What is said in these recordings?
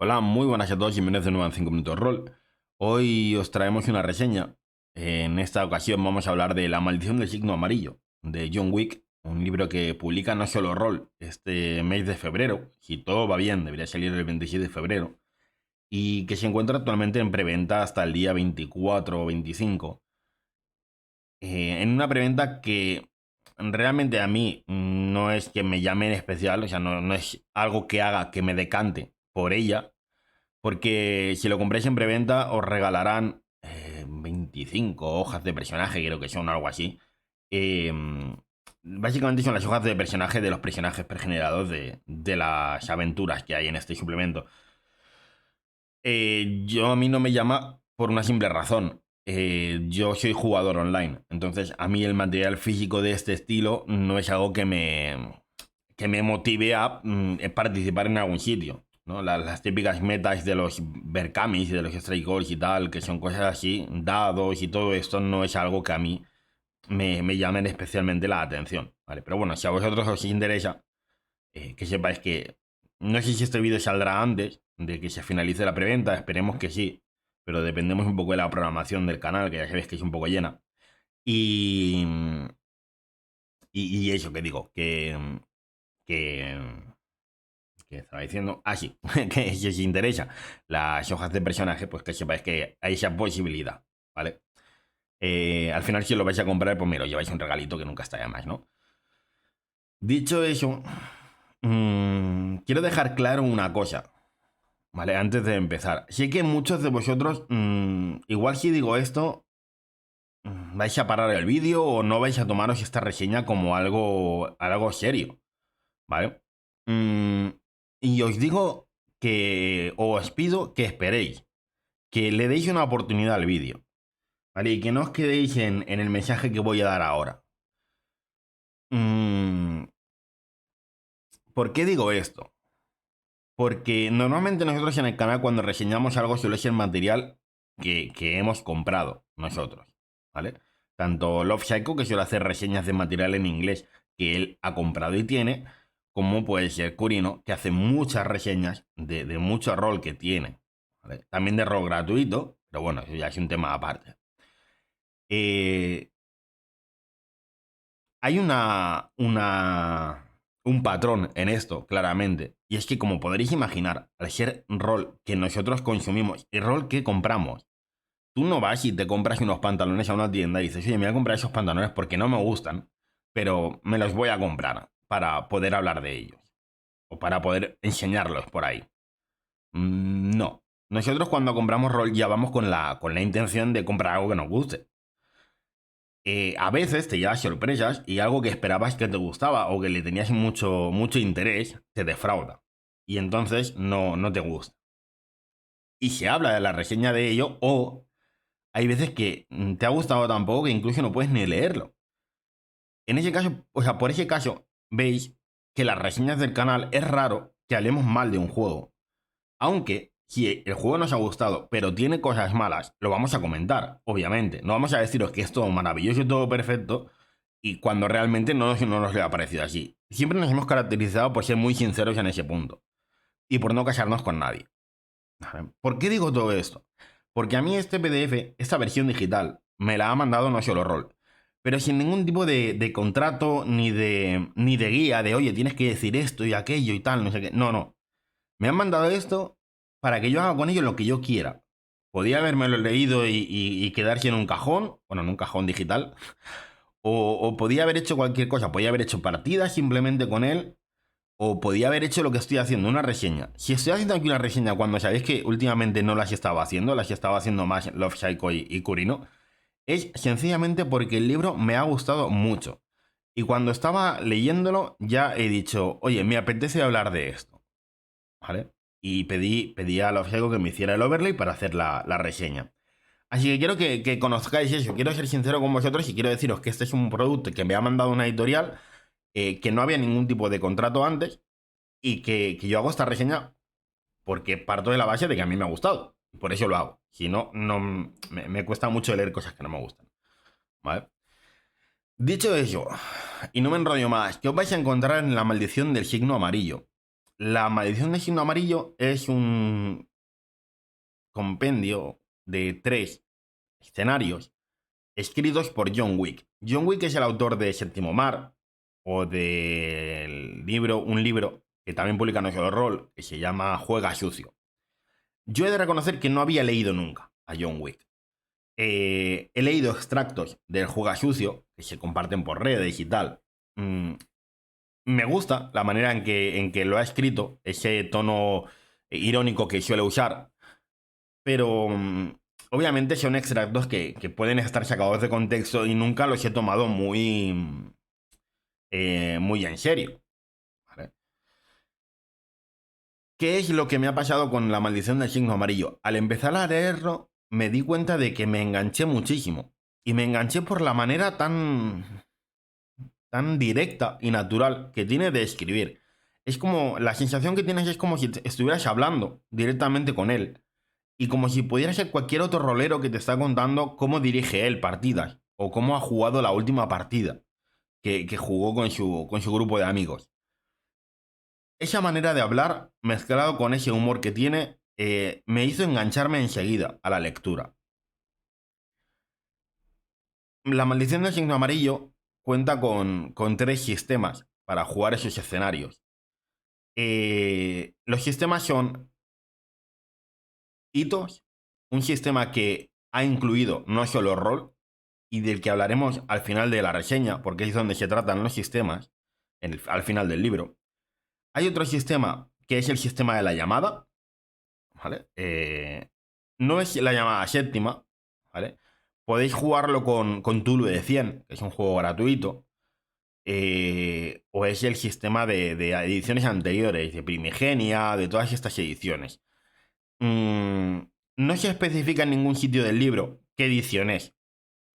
Hola, muy buenas a todos y bienvenidos de nuevo a 5 Minutos Roll. Hoy os traemos una reseña. En esta ocasión vamos a hablar de La Maldición del Signo Amarillo, de John Wick, un libro que publica No Solo Roll este mes de febrero. Si todo va bien, debería salir el 26 de febrero. Y que se encuentra actualmente en preventa hasta el día 24 o 25. En una preventa que realmente a mí no es que me llame en especial, o sea, no es algo que haga que me decante por ella. Porque si lo compráis en preventa, os regalarán 25 hojas de personaje, creo que son algo así. Eh, Básicamente son las hojas de personaje de los personajes pregenerados de las aventuras que hay en este suplemento. A mí no me llama por una simple razón. Yo soy jugador online, entonces a mí el material físico de este estilo no es algo que me motive a participar en algún sitio, ¿no? Las típicas metas de los Berkamis y de los Strike Goals y tal, que son cosas así, dados y todo esto, no es algo que a mí me llamen especialmente la atención, ¿vale? Pero bueno, si a vosotros os interesa, que sepáis que no sé si este vídeo saldrá antes de que se finalice la preventa, esperemos que sí, pero dependemos un poco de la programación del canal, que ya sabéis que es un poco llena. Y, y eso que digo, que que estaba diciendo, sí, que si os interesa las hojas de personaje, pues que sepáis que hay esa posibilidad, ¿vale? Al final, si lo vais a comprar, pues mira, os lleváis un regalito que nunca está de más, ¿no? Dicho eso, quiero dejar claro una cosa, ¿vale? Antes de empezar. Sé que muchos de vosotros, igual si digo esto, vais a parar el vídeo o no vais a tomaros esta reseña como algo serio, ¿vale? Mm, y os digo que os pido que esperéis, que le deis una oportunidad al vídeo, ¿vale? Y que no os quedéis en el mensaje que voy a dar ahora. Mm, ¿Por qué digo esto? Porque normalmente nosotros en el canal cuando reseñamos algo suele ser material que hemos comprado nosotros, ¿vale? Tanto Love Psycho, que suele hacer reseñas de material en inglés que él ha comprado y tiene, como puede ser Curino, que hace muchas reseñas de mucho rol que tiene, ¿vale? También de rol gratuito, pero bueno, eso ya es un tema aparte. Eh, Hay un patrón en esto, claramente. Y es que, como podréis imaginar, al ser rol que nosotros consumimos y rol que compramos, tú no vas y te compras unos pantalones a una tienda y dices, oye, me voy a comprar esos pantalones porque no me gustan, pero me los voy a comprar para poder hablar de ellos o para poder enseñarlos por ahí. No. Nosotros cuando compramos rol ya vamos con la intención de comprar algo que nos guste. A veces te llevas sorpresas y algo que esperabas que te gustaba o que le tenías mucho interés te defrauda. Y entonces no te gusta. Y se habla de la reseña de ello o hay veces que te ha gustado tan poco que incluso no puedes ni leerlo. En ese caso, o sea, por ese caso, veis que las reseñas del canal es raro que hablemos mal de un juego. Aunque, si el juego nos ha gustado, pero tiene cosas malas, lo vamos a comentar, obviamente. No vamos a deciros que es todo maravilloso y todo perfecto, y cuando realmente no nos le ha parecido así. Siempre nos hemos caracterizado por ser muy sinceros en ese punto, y por no casarnos con nadie. ¿Por qué digo todo esto? Porque a mí este PDF, esta versión digital, me la ha mandado No Solo Roll, pero sin ningún tipo de contrato ni de guía de, oye, tienes que decir esto y aquello y tal, no sé qué. No, no. Me han mandado esto para que yo haga con ello lo que yo quiera. Podía habérmelo leído y quedarse en un cajón, bueno, en un cajón digital, o podía haber hecho cualquier cosa, podía haber hecho partidas simplemente con él, o podía haber hecho lo que estoy haciendo, una reseña. Si estoy haciendo aquí una reseña cuando sabéis que últimamente no las estaba haciendo, las estaba haciendo más Love Psycho y Kurino, es sencillamente porque el libro me ha gustado mucho. Y cuando estaba leyéndolo ya he dicho, oye, me apetece hablar de esto. ¿Vale? Y pedí a Lofseco que me hiciera el overlay para hacer la reseña. Así que quiero que conozcáis eso. Quiero ser sincero con vosotros y quiero deciros que este es un producto que me ha mandado una editorial, que no había ningún tipo de contrato antes y que yo hago esta reseña porque parto de la base de que a mí me ha gustado. Y por eso lo hago. Si no, me cuesta mucho leer cosas que no me gustan. ¿Vale? Dicho eso, y no me enrollo más, ¿qué os vais a encontrar en La Maldición del Signo Amarillo? La maldición del signo amarillo es un compendio de 3 escenarios escritos por John Wick. John Wick es el autor de Séptimo Mar o del libro, un libro que también publica No Solo Rol, que se llama Juega Sucio. Yo he de reconocer que no había leído nunca a John Wick. He leído extractos del Juega Sucio, que se comparten por redes y tal. Me gusta la manera en que lo ha escrito, ese tono irónico que suele usar, pero obviamente son extractos que pueden estar sacados de contexto y nunca los he tomado muy en serio. ¿Vale? ¿Qué es lo que me ha pasado con la maldición del signo amarillo? Al empezar a leerlo, me di cuenta de que me enganché muchísimo. Y me enganché por la manera tan directa y natural que tiene de escribir. Es como, la sensación que tienes es como si estuvieras hablando directamente con él. Y como si pudiera ser cualquier otro rolero que te está contando cómo dirige él partidas. O cómo ha jugado la última partida que jugó con su grupo de amigos. Esa manera de hablar, mezclado con ese humor que tiene, me hizo engancharme enseguida a la lectura. La maldición del signo amarillo cuenta con 3 sistemas para jugar esos escenarios. Los sistemas son hitos, un sistema que ha incluido no solo rol, y del que hablaremos al final de la reseña, porque es donde se tratan los sistemas, al final del libro. Hay otro sistema que es el sistema de la llamada, ¿vale? No es la llamada séptima, ¿vale? Podéis jugarlo con Tulu de 100, que es un juego gratuito, o es el sistema de ediciones anteriores, de Primigenia, de todas estas ediciones. No se especifica en ningún sitio del libro qué edición es,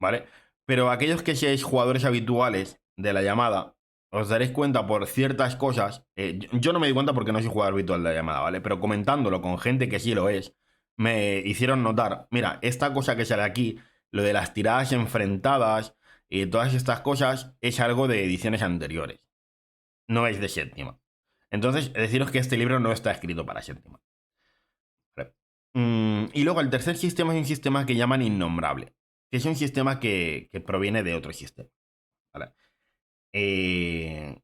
¿vale? Pero aquellos que seáis jugadores habituales de la llamada, os daréis cuenta por ciertas cosas. Yo no me di cuenta porque no soy jugador habitual de la llamada, ¿vale? Pero comentándolo con gente que sí lo es, me hicieron notar, mira, esta cosa que sale aquí, lo de las tiradas enfrentadas y todas estas cosas, es algo de ediciones anteriores. No es de séptima. Entonces, deciros que este libro no está escrito para séptima. ¿Vale? Y luego el tercer sistema es un sistema que llaman innombrable, que es un sistema que proviene de otro sistema. ¿Vale? Que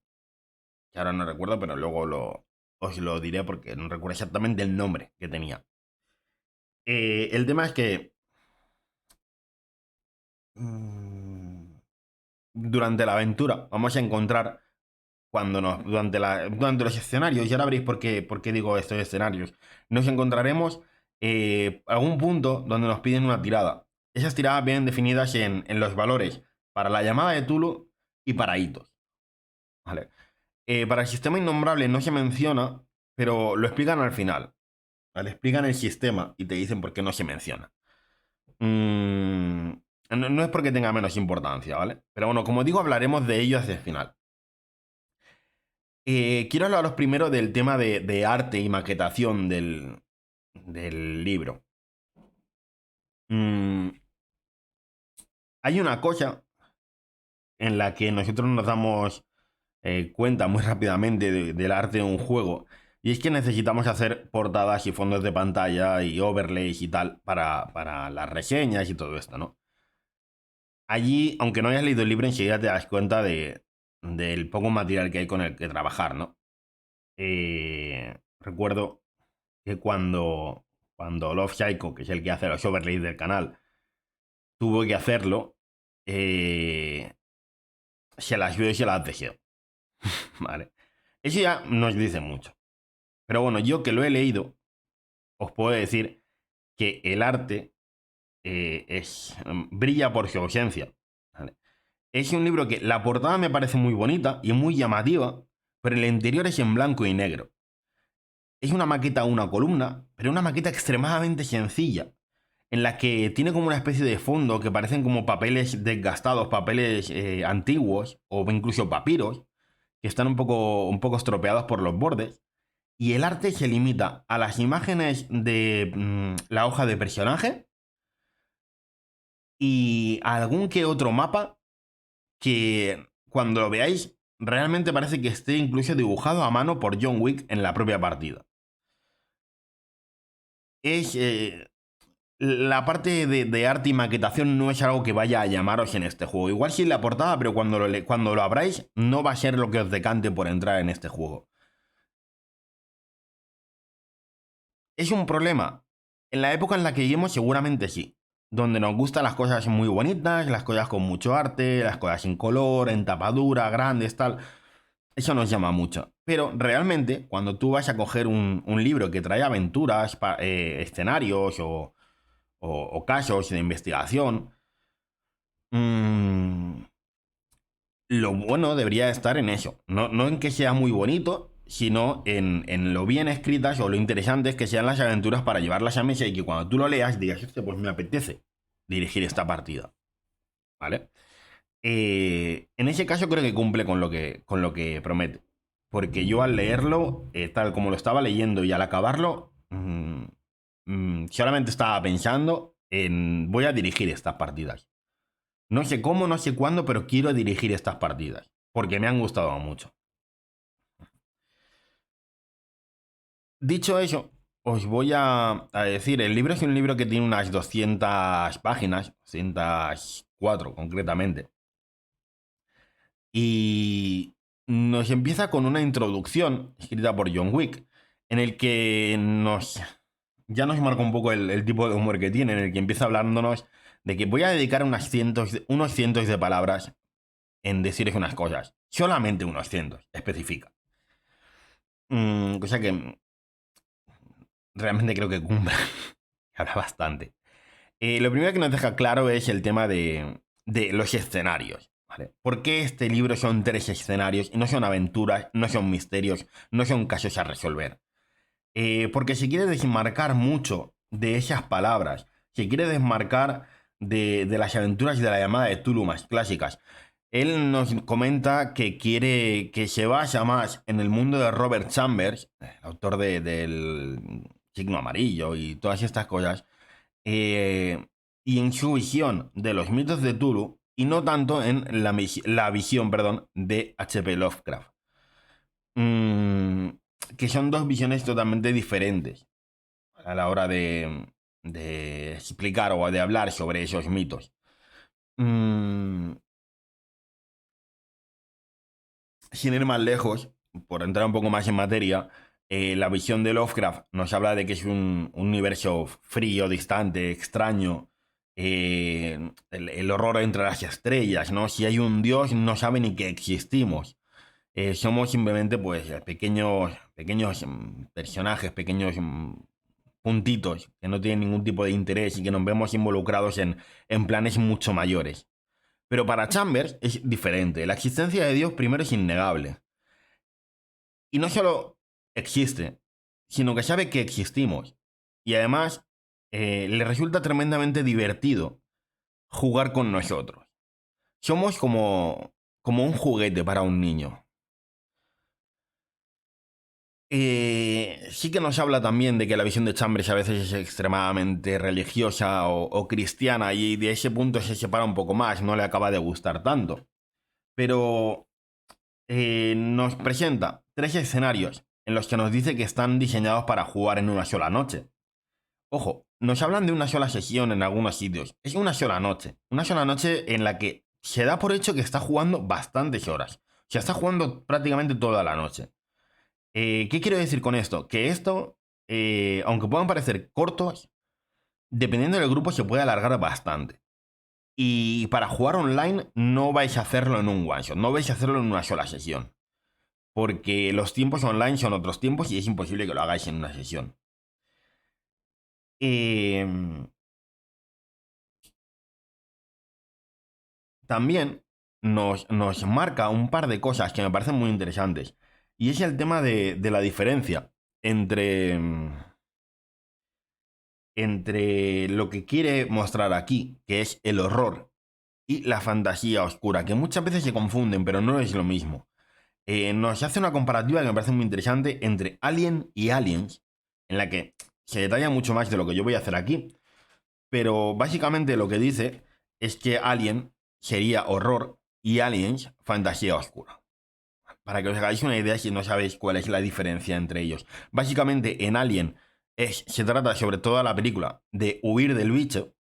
ahora no recuerdo, pero luego os lo diré porque no recuerdo exactamente el nombre que tenía. El tema es que mm, durante la aventura vamos a encontrar durante los escenarios, y ahora veréis por qué digo estos escenarios, nos encontraremos algún punto donde nos piden una tirada. Esas tiradas vienen definidas en los valores para la llamada de Tulu y para hitos. ¿Vale? Para el sistema innombrable no se menciona, pero lo explican al final. ¿Vale? Explican el sistema y te dicen por qué no se menciona. No es porque tenga menos importancia, ¿vale? Pero bueno, como digo, hablaremos de ello hacia el final. Quiero hablaros primero del tema de arte y maquetación del libro. Mm, Hay una cosa en la que nosotros nos damos cuenta muy rápidamente del arte de un juego, y es que necesitamos hacer portadas y fondos de pantalla y overlays y tal para las reseñas y todo esto, ¿no? Allí, aunque no hayas leído el libro, enseguida te das cuenta del poco material que hay con el que trabajar, ¿no? Recuerdo que cuando Love Psycho, que es el que hace los overlays del canal, tuvo que hacerlo, eh, se las vio y se las dejó. ¿Vale? Eso ya nos dice mucho. Pero bueno, yo que lo he leído, os puedo decir que el arte brilla por su ausencia. ¿Vale? Es un libro que la portada me parece muy bonita y muy llamativa, pero el interior es en blanco y negro. Es una maqueta, una columna, pero una maqueta extremadamente sencilla, en la que tiene como una especie de fondo que parecen como papeles desgastados, papeles antiguos o incluso papiros, que están un poco estropeados por los bordes. Y el arte se limita a las imágenes de la hoja de personaje y a algún que otro mapa que cuando lo veáis realmente parece que esté incluso dibujado a mano por John Wick en la propia partida. Es... la parte de arte y maquetación no es algo que vaya a llamaros en este juego. Igual sí en la portada, pero cuando lo abráis no va a ser lo que os decante por entrar en este juego. ¿Es un problema? En la época en la que vivimos seguramente sí. Donde nos gustan las cosas muy bonitas, las cosas con mucho arte, las cosas sin color, en tapadura, grandes, tal. Eso nos llama mucho. Pero realmente, cuando tú vas a coger un libro que trae aventuras, escenarios o casos de investigación, mmm, lo bueno debería estar en eso. No en que sea muy bonito, sino en lo bien escritas o lo interesantes que sean las aventuras para llevarlas a mesa y que cuando tú lo leas digas, "Hostia, pues me apetece dirigir esta partida". ¿Vale? En ese caso creo que cumple con lo que promete. Porque yo al leerlo, tal como lo estaba leyendo y al acabarlo, solamente estaba pensando en voy a dirigir estas partidas. No sé cómo, no sé cuándo, pero quiero dirigir estas partidas. Porque me han gustado mucho. Dicho eso, os voy a decir, el libro es un libro que tiene unas 200 páginas, 204 concretamente. Y nos empieza con una introducción escrita por John Wick, en el que ya nos marca un poco el tipo de humor que tiene, en el que empieza hablándonos de que voy a dedicar unos cientos de palabras en decirles unas cosas. Solamente unos cientos, especifica. Cosa que realmente creo que cumple. Habla bastante. Lo primero que nos deja claro es el tema de los escenarios. ¿Vale? ¿Por qué este libro son 3 escenarios y no son aventuras, no son misterios, no son casos a resolver? Porque se quiere desmarcar mucho de esas palabras. Se quiere desmarcar de las aventuras de la llamada de Tulu más clásicas. Él nos comenta que quiere que se basa más en el mundo de Robert Chambers, el autor del Signo Amarillo y todas estas cosas, eh, y en su visión de los mitos de Tulu, y no tanto en la visión, perdón, de H.P. Lovecraft. Mm, que son dos visiones totalmente diferentes a la hora de explicar o de hablar sobre esos mitos. Mm, sin ir más lejos, por entrar un poco más en materia, la visión de Lovecraft nos habla de que es un universo frío, distante, extraño. El horror entre las estrellas, ¿no? Si hay un dios, no sabe ni que existimos. Somos simplemente, pues, pequeños personajes, pequeños puntitos que no tienen ningún tipo de interés y que nos vemos involucrados en planes mucho mayores. Pero para Chambers es diferente. La existencia de Dios primero es innegable. Y no solo existe, sino que sabe que existimos. Y además le resulta tremendamente divertido jugar con nosotros. Somos como un juguete para un niño. Sí que nos habla también de que la visión de Chambers a veces es extremadamente religiosa o cristiana y de ese punto se separa un poco más, no le acaba de gustar tanto. Pero nos presenta 3 escenarios en los que nos dice que están diseñados para jugar en una sola noche. Ojo, nos hablan de una sola sesión en algunos sitios. Es una sola noche. Una sola noche en la que se da por hecho que está jugando bastantes horas. O sea, está jugando prácticamente toda la noche. ¿Qué quiero decir con esto? Que esto, aunque puedan parecer cortos, dependiendo del grupo se puede alargar bastante. Y para jugar online no vais a hacerlo en un one shot, no vais a hacerlo en una sola sesión. Porque los tiempos online son otros tiempos y es imposible que lo hagáis en una sesión. Eh, También nos marca un par de cosas que me parecen muy interesantes. Y es el tema de la diferencia entre, entre lo que quiere mostrar aquí, que es el horror, y la fantasía oscura, que muchas veces se confunden, pero no es lo mismo. Nos hace una comparativa que me parece muy interesante entre Alien y Aliens, en la que se detalla mucho más de lo que yo voy a hacer aquí, pero básicamente lo que dice es que Alien sería horror y Aliens fantasía oscura. para que os hagáis una idea si no sabéis cuál es la diferencia entre ellos. Básicamente, en Alien se trata sobre toda la película de huir del bicho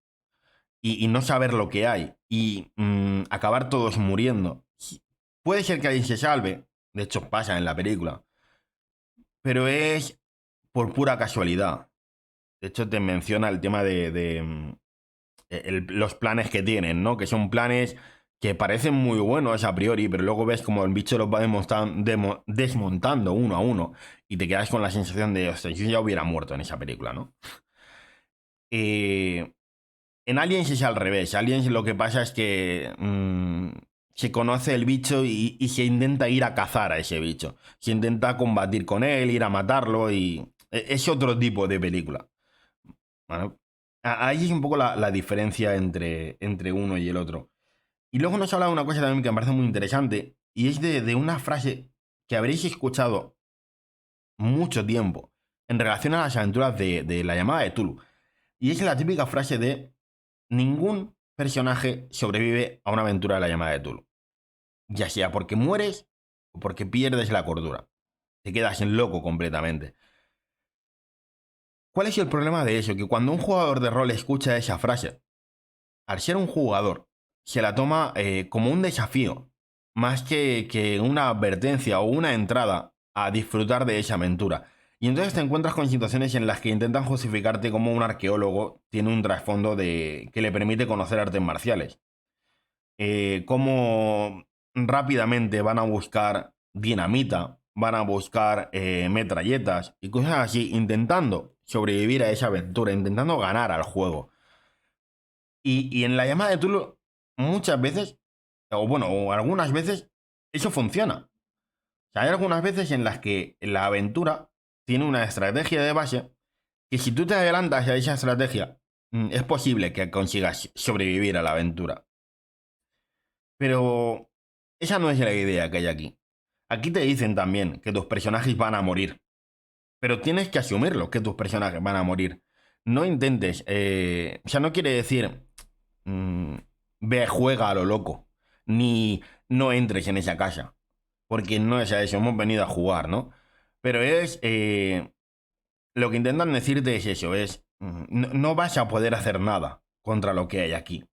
y no saber lo que hay y acabar todos muriendo. Puede ser que alguien se salve, de hecho pasa en la película, pero es por pura casualidad. De hecho, te menciona el tema de los planes que tienen, ¿no? Que son planes que parecen muy buenos a priori, pero luego ves como el bicho los va desmontando uno a uno y te quedas con la sensación de, hostia, yo ya hubiera muerto en esa película, ¿no? Eh, en Aliens es al revés. Aliens lo que pasa es que se conoce el bicho y se intenta ir a cazar a ese bicho. Se intenta combatir con él, ir a matarlo y es otro tipo de película. ¿Vale? Ahí es un poco la diferencia entre uno y el otro. Y luego nos habla de una cosa también que me parece muy interesante y es de una frase que habréis escuchado mucho tiempo en relación a las aventuras de la llamada de Tulu. Y es la típica frase de ningún personaje sobrevive a una aventura de la llamada de Tulu. Ya sea porque mueres o porque pierdes la cordura. Te quedas en loco completamente. ¿Cuál es el problema de eso? Que cuando un jugador de rol escucha esa frase, al ser un jugador, se la toma como un desafío, más que una advertencia o una entrada a disfrutar de esa aventura. Y entonces te encuentras con situaciones en las que intentan justificarte como un arqueólogo tiene un trasfondo que le permite conocer artes marciales. Cómo rápidamente van a buscar dinamita, van a buscar metralletas y cosas así, intentando sobrevivir a esa aventura, intentando ganar al juego. Y en la llamada de Tulu, muchas veces, o bueno, o algunas veces, eso funciona. O sea, hay algunas veces en las que la aventura tiene una estrategia de base que si tú te adelantas a esa estrategia, es posible que consigas sobrevivir a la aventura. Pero esa no es la idea que hay aquí. Aquí te dicen también que tus personajes van a morir. Pero tienes que asumirlo, que tus personajes van a morir. No intentes. O sea, no quiere decir. mm, Ve, juega a lo loco. Ni no entres en esa casa. Porque no es a eso. Hemos venido a jugar, ¿no? Pero es. Lo que intentan decirte es eso. Es. No vas a poder hacer nada contra lo que hay aquí.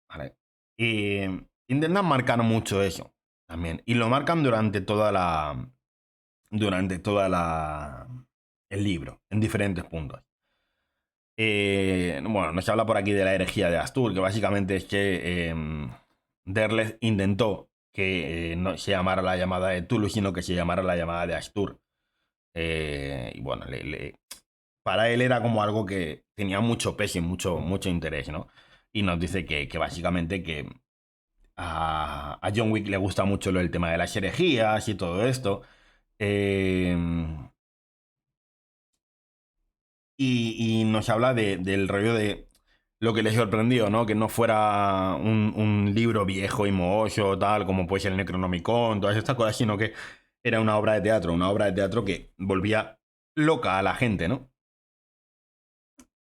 ¿Vale? Y intentan marcar mucho eso también. Y lo marcan durante toda el libro, en diferentes puntos. Bueno, nos habla por aquí de la herejía de Astur, que básicamente es que Derleth intentó que no se llamara la llamada de Tulu, sino que se llamara la llamada de Astur. Y bueno, para él era como algo que tenía mucho peso y mucho interés, ¿no? Y nos dice que básicamente que a John Wick le gusta mucho el tema de las herejías y todo esto. Eh, y nos habla del rollo de lo que le sorprendió, ¿no? Que no fuera un libro viejo y mohoso, tal, como puede ser el Necronomicon, todas estas cosas, sino que era una obra de teatro que volvía loca a la gente, ¿no?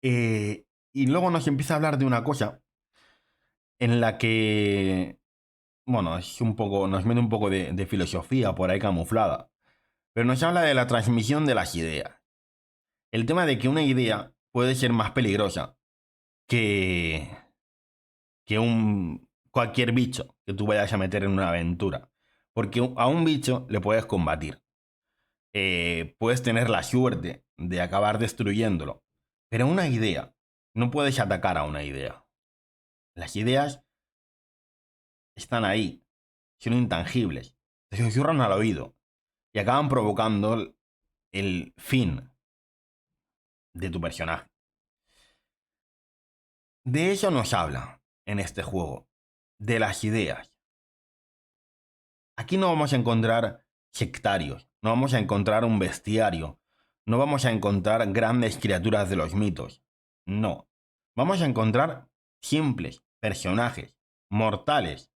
Y luego nos empieza a hablar de una cosa en la que, bueno, es un poco, nos mete un poco de filosofía por ahí camuflada, pero nos habla de la transmisión de las ideas. El tema de que una idea puede ser más peligrosa que, cualquier bicho que tú vayas a meter en una aventura. Porque a un bicho le puedes combatir. Puedes tener la suerte de acabar destruyéndolo. Pero una idea, no puedes atacar a una idea. Las ideas están ahí, son intangibles. Te susurran al oído y acaban provocando el fin de tu personaje. De eso nos habla en este juego, de las ideas. Aquí no vamos a encontrar sectarios, no vamos a encontrar un bestiario, no vamos a encontrar grandes criaturas de los mitos. No. Vamos a encontrar simples personajes, mortales,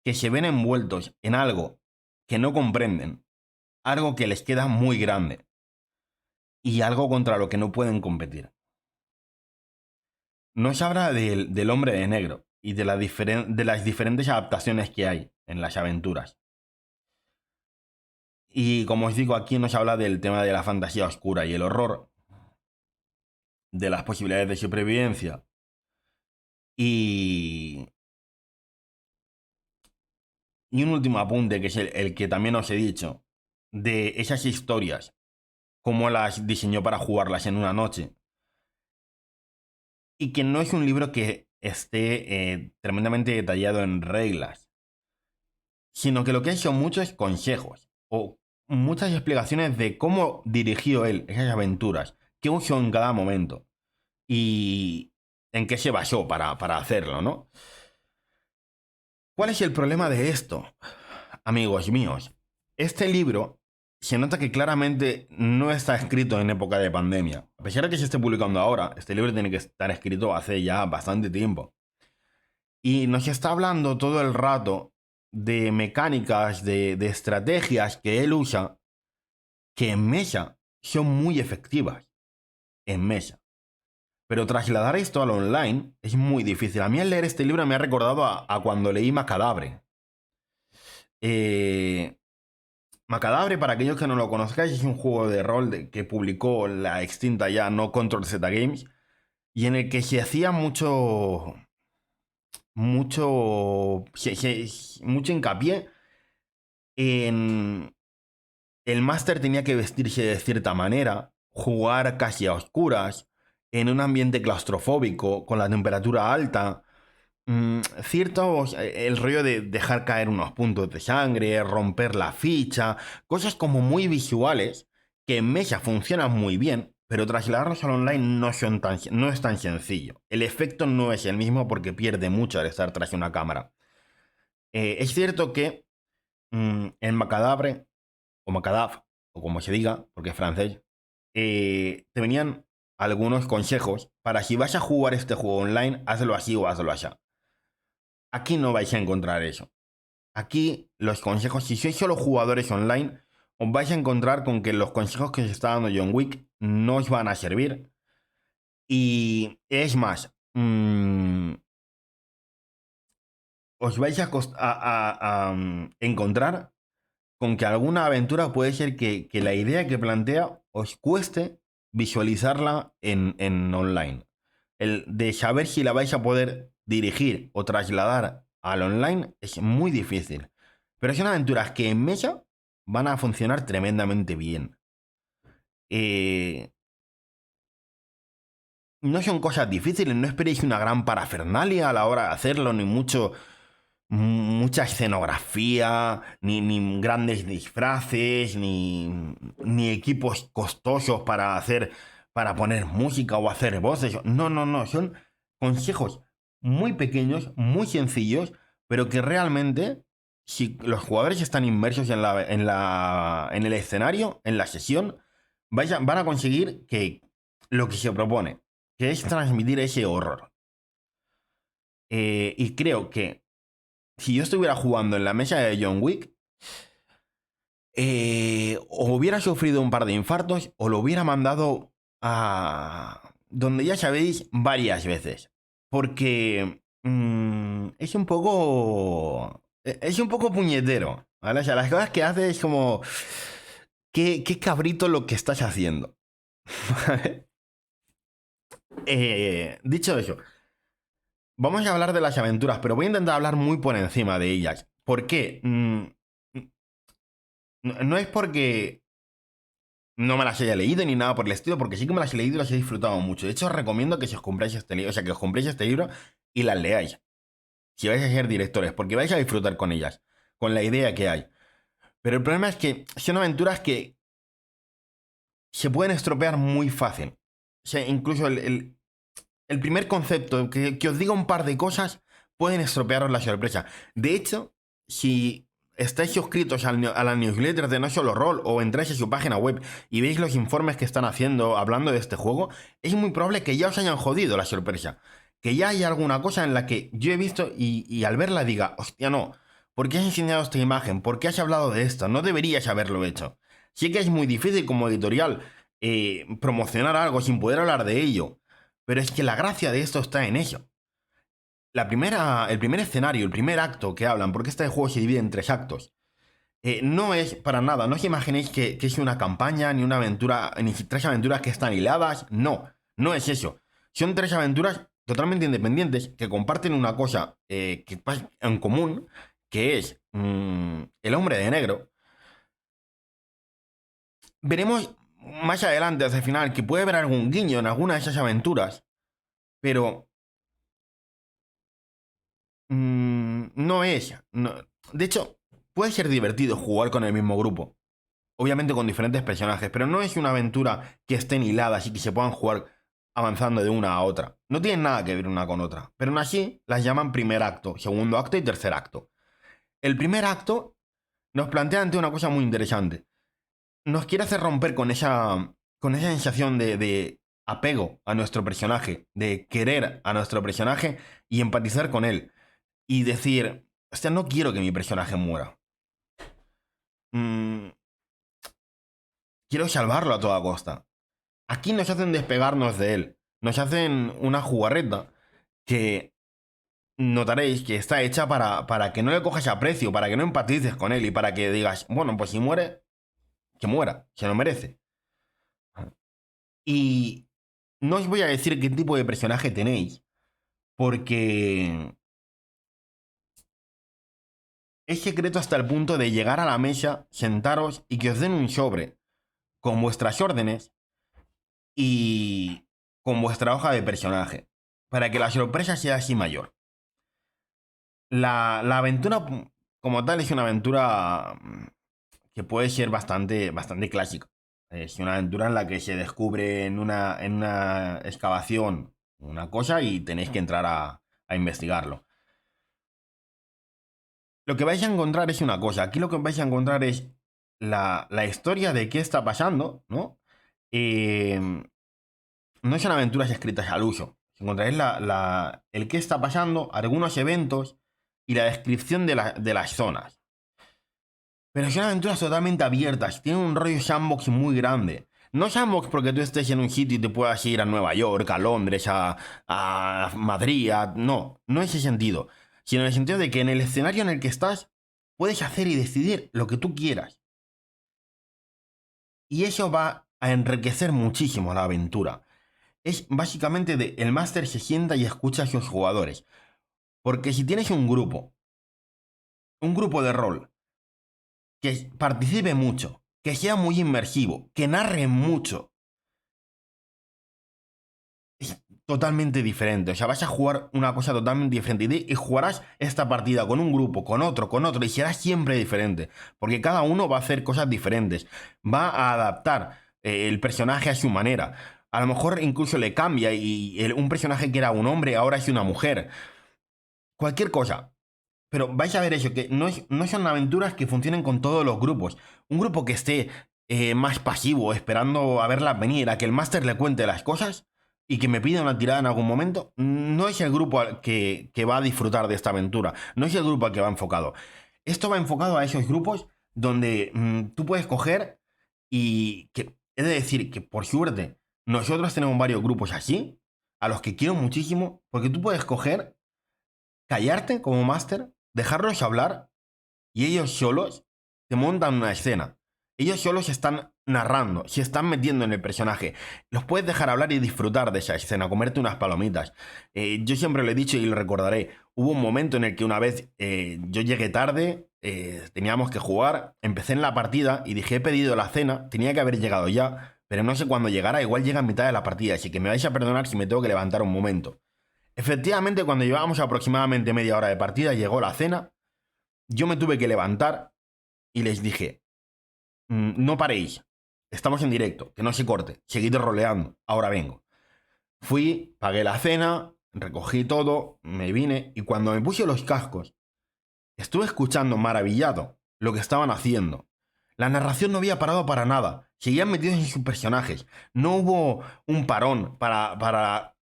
que se ven envueltos en algo que no comprenden, algo que les queda muy grande y algo contra lo que no pueden competir. Nos habla del hombre de negro y de las diferentes adaptaciones que hay en las aventuras. Y como os digo, aquí nos habla del tema de la fantasía oscura y el horror, de las posibilidades de supervivencia y, y un último apunte, que es el que también os he dicho, de esas historias, cómo las diseñó para jugarlas en una noche. Y que no es un libro que esté tremendamente detallado en reglas, sino que lo que hay son muchos consejos o muchas explicaciones de cómo dirigió él esas aventuras, qué usó en cada momento y en qué se basó para hacerlo, ¿no? ¿Cuál es el problema de esto, amigos míos? Este libro se nota que claramente no está escrito en época de pandemia. A pesar de que se esté publicando ahora, este libro tiene que estar escrito hace ya bastante tiempo. Y nos está hablando todo el rato de mecánicas, de estrategias que él usa, que en mesa son muy efectivas. En mesa. Pero trasladar esto al online es muy difícil. A mí al leer este libro me ha recordado a cuando leí Macadabre. Eh, Macadabre, para aquellos que no lo conozcáis, es un juego de rol que publicó la extinta ya No Control Z Games y en el que se hacía mucho hincapié en el máster tenía que vestirse de cierta manera, jugar casi a oscuras, en un ambiente claustrofóbico, con la temperatura alta. El rollo de dejar caer unos puntos de sangre, romper la ficha, cosas como muy visuales que en mesa funcionan muy bien, pero trasladarlos al online no es tan sencillo. El efecto no es el mismo porque pierde mucho al estar tras una cámara. Es cierto que en Macadabre, o Macadaf, o como se diga, porque es francés, te venían algunos consejos para si vas a jugar este juego online, hazlo así o hazlo así. Aquí no vais a encontrar eso. Aquí los consejos, si sois solo jugadores online, os vais a encontrar con que los consejos que os está dando John Wick no os van a servir. Y es más, os vais a encontrar con que alguna aventura puede ser que la idea que plantea os cueste visualizarla en online. El de saber si la vais a poder dirigir o trasladar al online es muy difícil. Pero son aventuras que en mesa van a funcionar tremendamente bien. Eh, no son cosas difíciles, no esperéis una gran parafernalia a la hora de hacerlo, ni mucha escenografía, ni grandes disfraces, ni equipos costosos para poner música o hacer voces. No, no, no, son consejos muy pequeños, muy sencillos, pero que realmente, si los jugadores están inmersos en el escenario, en la sesión, van a conseguir que lo que se propone, que es transmitir ese horror. Y creo que si yo estuviera jugando en la mesa de John Wick, o hubiera sufrido un par de infartos o lo hubiera mandado a donde ya sabéis varias veces. Porque es un poco... Es un poco puñetero, ¿vale? O sea, las cosas que hace es como... Qué cabrito lo que estás haciendo. ¿Vale? Dicho eso, vamos a hablar de las aventuras, pero voy a intentar hablar muy por encima de ellas. ¿Por qué? No es porque no me las haya leído ni nada por el estilo, porque sí que me las he leído y las he disfrutado mucho. De hecho, os recomiendo que si os compráis este libro, o sea, que os compréis este libro y las leáis. Si vais a ser directores, porque vais a disfrutar con ellas, con la idea que hay. Pero el problema es que son aventuras que se pueden estropear muy fácil. O sea, incluso el primer concepto, que os diga un par de cosas, pueden estropearos la sorpresa. De hecho, si estáis suscritos a la newsletter de No Solo Roll o entráis a su página web y veis los informes que están haciendo hablando de este juego, es muy probable que ya os hayan jodido la sorpresa. Que ya hay alguna cosa en la que yo he visto y al verla diga, hostia, no, ¿por qué has enseñado esta imagen? ¿Por qué has hablado de esto? No deberías haberlo hecho. Sí que es muy difícil como editorial promocionar algo sin poder hablar de ello. Pero es que la gracia de esto está en ello. El primer escenario, el primer acto que hablan, porque este juego se divide en tres actos. No es para nada, no os imaginéis que es una campaña, ni una aventura, ni tres aventuras que están hiladas. No, no es eso. Son tres aventuras totalmente independientes que comparten una cosa en común, que es el hombre de negro. Veremos más adelante, hacia el final, que puede haber algún guiño en alguna de esas aventuras, pero no es. De hecho, puede ser divertido jugar con el mismo grupo. Obviamente con diferentes personajes, pero no es una aventura que estén hiladas y que se puedan jugar avanzando de una a otra. No tienen nada que ver una con otra, pero aún así las llaman primer acto, segundo acto y tercer acto. El primer acto nos plantea ante una cosa muy interesante. Nos quiere hacer romper con esa sensación de apego a nuestro personaje, de querer a nuestro personaje y empatizar con él. Y decir, o sea, no quiero que mi personaje muera. Mm, quiero salvarlo a toda costa. Aquí nos hacen despegarnos de él. Nos hacen una jugarreta que notaréis que está hecha para que no le cojas aprecio, para que no empatices con él y para que digas, bueno, pues si muere, que muera, se lo merece. Y no os voy a decir qué tipo de personaje tenéis, porque es secreto hasta el punto de llegar a la mesa, sentaros y que os den un sobre con vuestras órdenes y con vuestra hoja de personaje, para que la sorpresa sea así mayor. La aventura como tal es una aventura que puede ser bastante clásica. Es una aventura en la que se descubre en una excavación una cosa y tenéis que entrar a investigarlo. Lo que vais a encontrar es una cosa. Aquí lo que vais a encontrar es la historia de qué está pasando, ¿no? Eh, no son aventuras escritas al uso. Encontraréis el qué está pasando, algunos eventos y la descripción de las zonas. Pero son aventuras totalmente abiertas, tienen un rollo sandbox muy grande. No sandbox porque tú estés en un sitio y te puedas ir a Nueva York, a Londres, a Madrid, no, no es ese sentido. Sino en el sentido de que en el escenario en el que estás, puedes hacer y decidir lo que tú quieras. Y eso va a enriquecer muchísimo la aventura. Es básicamente de el máster se sienta y escucha a sus jugadores. Porque si tienes un grupo de rol que participe mucho, que sea muy inmersivo, que narre mucho, es totalmente diferente. O sea, vas a jugar una cosa totalmente diferente y jugarás esta partida con un grupo, con otro, y será siempre diferente. Porque cada uno va a hacer cosas diferentes. Va a adaptar el personaje a su manera. A lo mejor incluso le cambia y un personaje que era un hombre ahora es una mujer. Cualquier cosa. Pero vais a ver eso, que no son aventuras que funcionen con todos los grupos. Un grupo que esté más pasivo, esperando a verlas venir, a que el máster le cuente las cosas y que me pida una tirada en algún momento, no es el grupo que va a disfrutar de esta aventura. No es el grupo al que va enfocado. Esto va enfocado a esos grupos donde tú puedes coger y que, he de decir que por suerte nosotros tenemos varios grupos así, a los que quiero muchísimo, porque tú puedes coger, callarte como máster, dejarlos hablar y ellos solos te montan una escena. Ellos solos se están narrando, se están metiendo en el personaje. Los puedes dejar hablar y disfrutar de esa escena, comerte unas palomitas. Yo siempre lo he dicho y lo recordaré. Hubo un momento en el que una vez yo llegué tarde, teníamos que jugar, empecé en la partida y dije he pedido la cena, tenía que haber llegado ya, pero no sé cuándo llegará, igual llega a mitad de la partida, así que me vais a perdonar si me tengo que levantar un momento. Efectivamente, cuando llevábamos aproximadamente media hora de partida, llegó la cena, yo me tuve que levantar y les dije, no paréis, estamos en directo, que no se corte, seguid roleando, ahora vengo. Fui, pagué la cena, recogí todo, me vine y cuando me puse los cascos, estuve escuchando maravillado lo que estaban haciendo. La narración no había parado para nada, seguían metidos en sus personajes, no hubo un parón para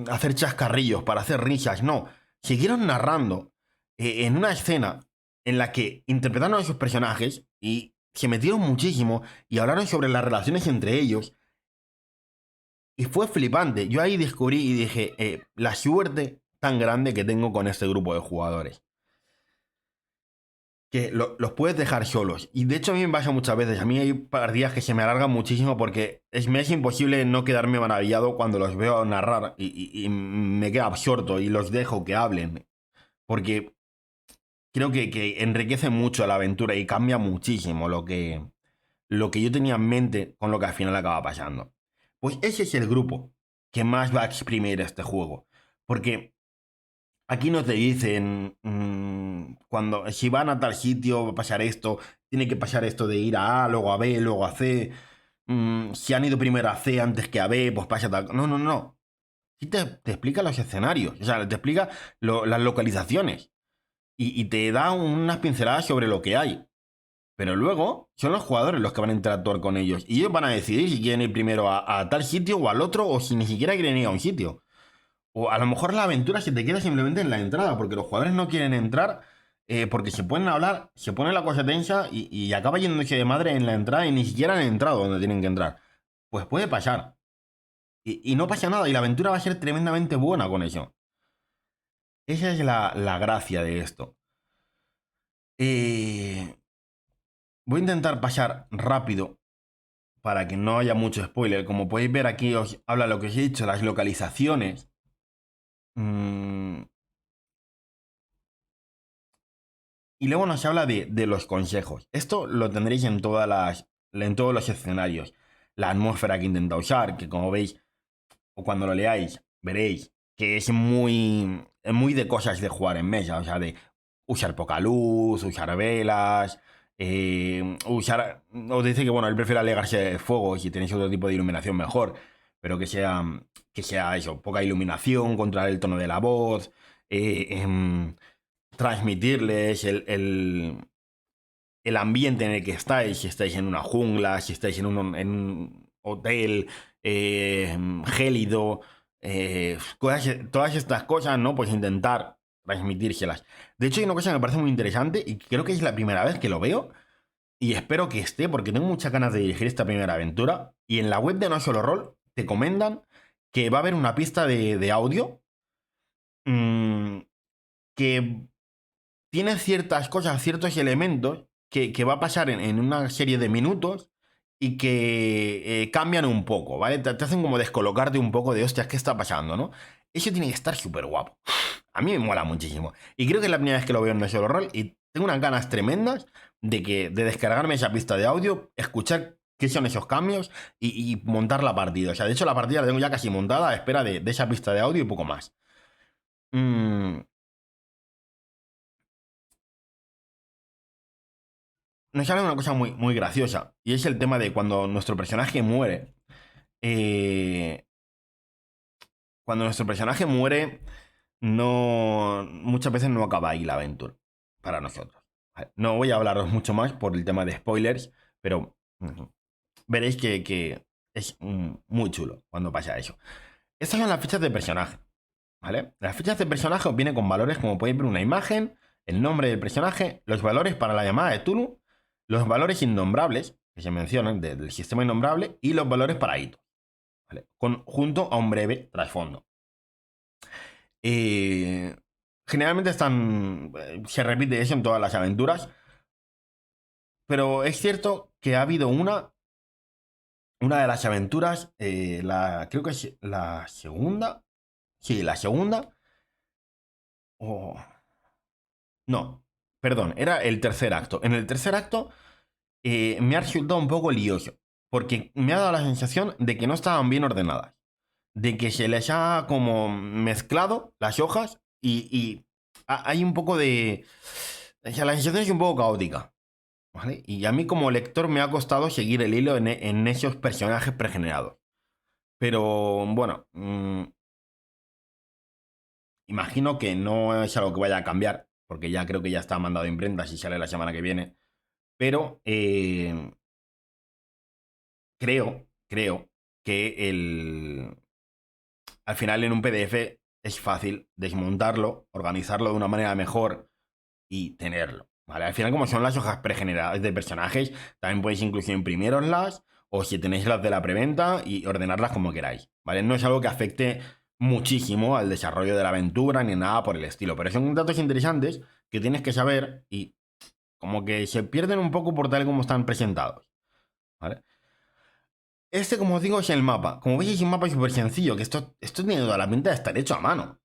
hacer chascarrillos, para hacer risas, no, siguieron narrando en una escena en la que interpretaron a sus personajes y se metieron muchísimo y hablaron sobre las relaciones entre ellos y fue flipante. Yo ahí descubrí y dije, la suerte tan grande que tengo con este grupo de jugadores. que los puedes dejar solos. Y de hecho a mí me pasa muchas veces. A mí hay partidas que se me alargan muchísimo porque me es imposible no quedarme maravillado cuando los veo narrar y me quedo absorto y los dejo que hablen. Porque creo que enriquece mucho la aventura y cambia muchísimo lo que yo tenía en mente con lo que al final acaba pasando. Pues ese es el grupo que más va a exprimir este juego. Porque aquí no te dicen cuando si van a tal sitio va a pasar esto, tiene que pasar esto de ir a A, luego a B, luego a C. Si han ido primero a C antes que a B, pues pasa tal. No, no, no. Sí te explica los escenarios, o sea, te explica las localizaciones y te da unas pinceladas sobre lo que hay. Pero luego son los jugadores los que van a interactuar con ellos. Y ellos van a decidir si quieren ir primero a tal sitio o al otro, o si ni siquiera quieren ir a un sitio. O a lo mejor la aventura se te queda simplemente en la entrada, porque los jugadores no quieren entrar, porque se pueden hablar, se pone la cosa tensa y acaba yéndose de madre en la entrada y ni siquiera han entrado donde tienen que entrar. Pues puede pasar. Y no pasa nada, y la aventura va a ser tremendamente buena con eso. Esa es la gracia de esto. Eh, Voy a intentar pasar rápido para que no haya mucho spoiler. Como podéis ver aquí os habla lo que os he dicho, las localizaciones. Mm, y luego nos habla de los consejos. Esto lo tendréis en todos los escenarios. La atmósfera que intenta usar, que como veis, o cuando lo leáis, veréis que es muy de cosas de jugar en mesa. O sea, de usar poca luz, usar velas, os dice que, bueno, él prefiere alegarse de fuego si tenéis otro tipo de iluminación mejor, pero que sea eso, poca iluminación, controlar el tono de la voz, eh, em, transmitirles el ambiente en el que estáis, si estáis en una jungla, si estáis en un hotel gélido, todas estas cosas, ¿no? Pues intentar transmitírselas. De hecho, hay una cosa que me parece muy interesante y creo que es la primera vez que lo veo y espero que esté porque tengo muchas ganas de dirigir esta primera aventura y en la web de No Solo Roll te comentan que va a haber una pista de audio mm, que tiene ciertas cosas, ciertos elementos que va a pasar en una serie de minutos y que cambian un poco, ¿vale? Te hacen como descolocarte un poco de, hostias, ¿qué está pasando, no? Eso tiene que estar súper guapo. A mí me mola muchísimo. Y creo que es la primera vez que lo veo en No Solo Roll y tengo unas ganas tremendas de descargarme esa pista de audio, escuchar qué son esos cambios y montar la partida. O sea, de hecho la partida la tengo ya casi montada a espera de esa pista de audio y poco más. Mm, Nos sale una cosa muy graciosa. Y es el tema de cuando nuestro personaje muere. eh, Cuando nuestro personaje muere, no. Muchas veces no acaba ahí la aventura. Para nosotros. Vale, no voy a hablaros mucho más por el tema de spoilers. Pero veréis que es muy chulo cuando pasa eso. Estas son las fichas de personaje. ¿Vale? Las fichas de personaje os vienen con valores como podéis ver una imagen, el nombre del personaje, los valores para la llamada de Tulu, los valores innombrables que se mencionan del sistema innombrable y los valores para hitos, ¿vale? Junto a un breve trasfondo. Eh, Generalmente se repite eso en todas las aventuras, pero es cierto que ha habido una de las aventuras, creo que es la segunda, sí, la segunda, o no, perdón, era el tercer acto. En el tercer acto me ha resultado un poco lioso, porque me ha dado la sensación de que no estaban bien ordenadas, de que se les ha como mezclado las hojas y hay un poco de... O sea, la sensación es un poco caótica, ¿vale? Y a mí como lector me ha costado seguir el hilo en esos personajes pregenerados. Pero bueno, imagino que no es algo que vaya a cambiar, porque ya creo que ya está mandado a imprenta si sale la semana que viene. Pero creo que al final en un PDF es fácil desmontarlo, organizarlo de una manera mejor y tenerlo. ¿Vale? Al final, como son las hojas pregeneradas de personajes, también podéis incluso imprimiroslas o si tenéis las de la preventa y ordenarlas como queráis. ¿Vale? No es algo que afecte muchísimo al desarrollo de la aventura ni nada por el estilo, pero son datos interesantes que tienes que saber y como que se pierden un poco por tal y como están presentados, ¿vale? Este, como os digo, es el mapa. Como veis, es un mapa súper sencillo, que esto tiene toda la pinta de estar hecho a mano.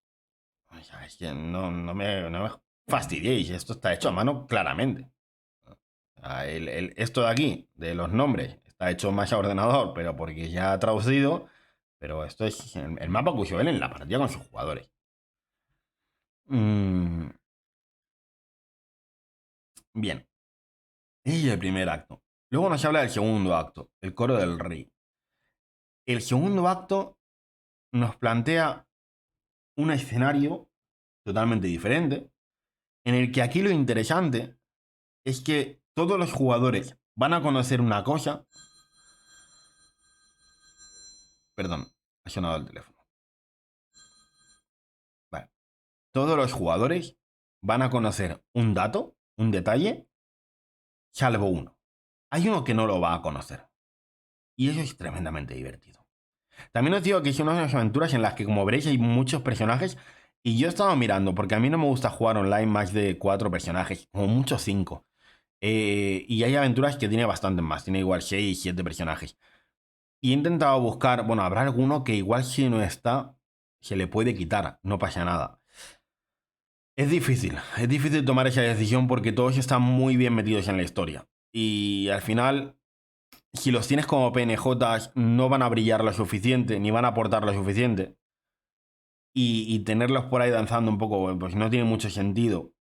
O sea, es que no me fastidiéis, esto está hecho a mano claramente. Esto de aquí, de los nombres, está hecho más a ordenador, pero porque ya ha traducido. Pero esto es el mapa que usó él en la partida con sus jugadores. Mm, bien, ese es el primer acto. Luego nos habla del segundo acto, el coro del rey. El segundo acto nos plantea un escenario totalmente diferente, en el que aquí lo interesante es que todos los jugadores van a conocer una cosa. Perdón, ha sonado el teléfono. Vale. Todos los jugadores van a conocer un dato, un detalle, salvo uno. Hay uno que no lo va a conocer. Y eso es tremendamente divertido. También os digo que son unas aventuras en las que, como veréis, hay muchos personajes. Y yo he estado mirando, porque a mí no me gusta jugar online más de 4 personajes, como mucho 5. Y hay aventuras que tiene bastante más, tiene igual 6, 7 personajes. Y he intentado buscar, bueno, habrá alguno que igual si no está, se le puede quitar, no pasa nada. Es difícil tomar esa decisión porque todos están muy bien metidos en la historia. Y al final, si los tienes como PNJs, no van a brillar lo suficiente, ni van a aportar lo suficiente. Y tenerlos por ahí danzando un poco, pues no tiene mucho sentido.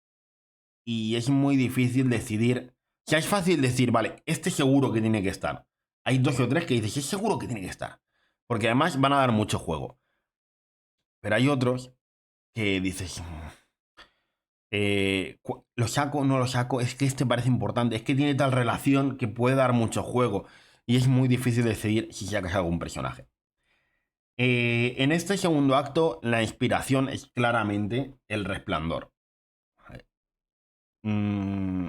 Y es muy difícil decidir. O sea, es fácil decir, vale, este seguro que tiene que estar. Hay 2 o 3 que dices, es seguro que tiene que estar. Porque además van a dar mucho juego. Pero hay otros que dices, lo saco, no lo saco, es que este parece importante, es que tiene tal relación que puede dar mucho juego. Y es muy difícil decidir si sacas algún personaje. En este segundo acto, la inspiración es claramente el resplandor. Mm,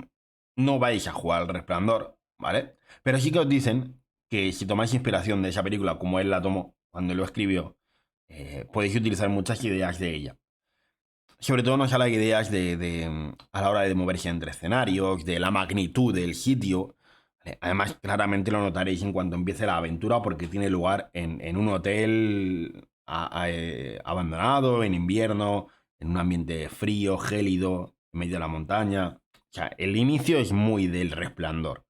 no vais a jugar al resplandor, ¿vale? Pero sí que os dicen que si tomáis inspiración de esa película, como él la tomó cuando lo escribió, podéis utilizar muchas ideas de ella. Sobre todo nos habla de ideas a la hora de moverse entre escenarios, de la magnitud del sitio. Además, claramente lo notaréis en cuanto empiece la aventura porque tiene lugar en un hotel abandonado, en invierno, en un ambiente frío, gélido, en medio de la montaña. O sea, el inicio es muy del resplandor,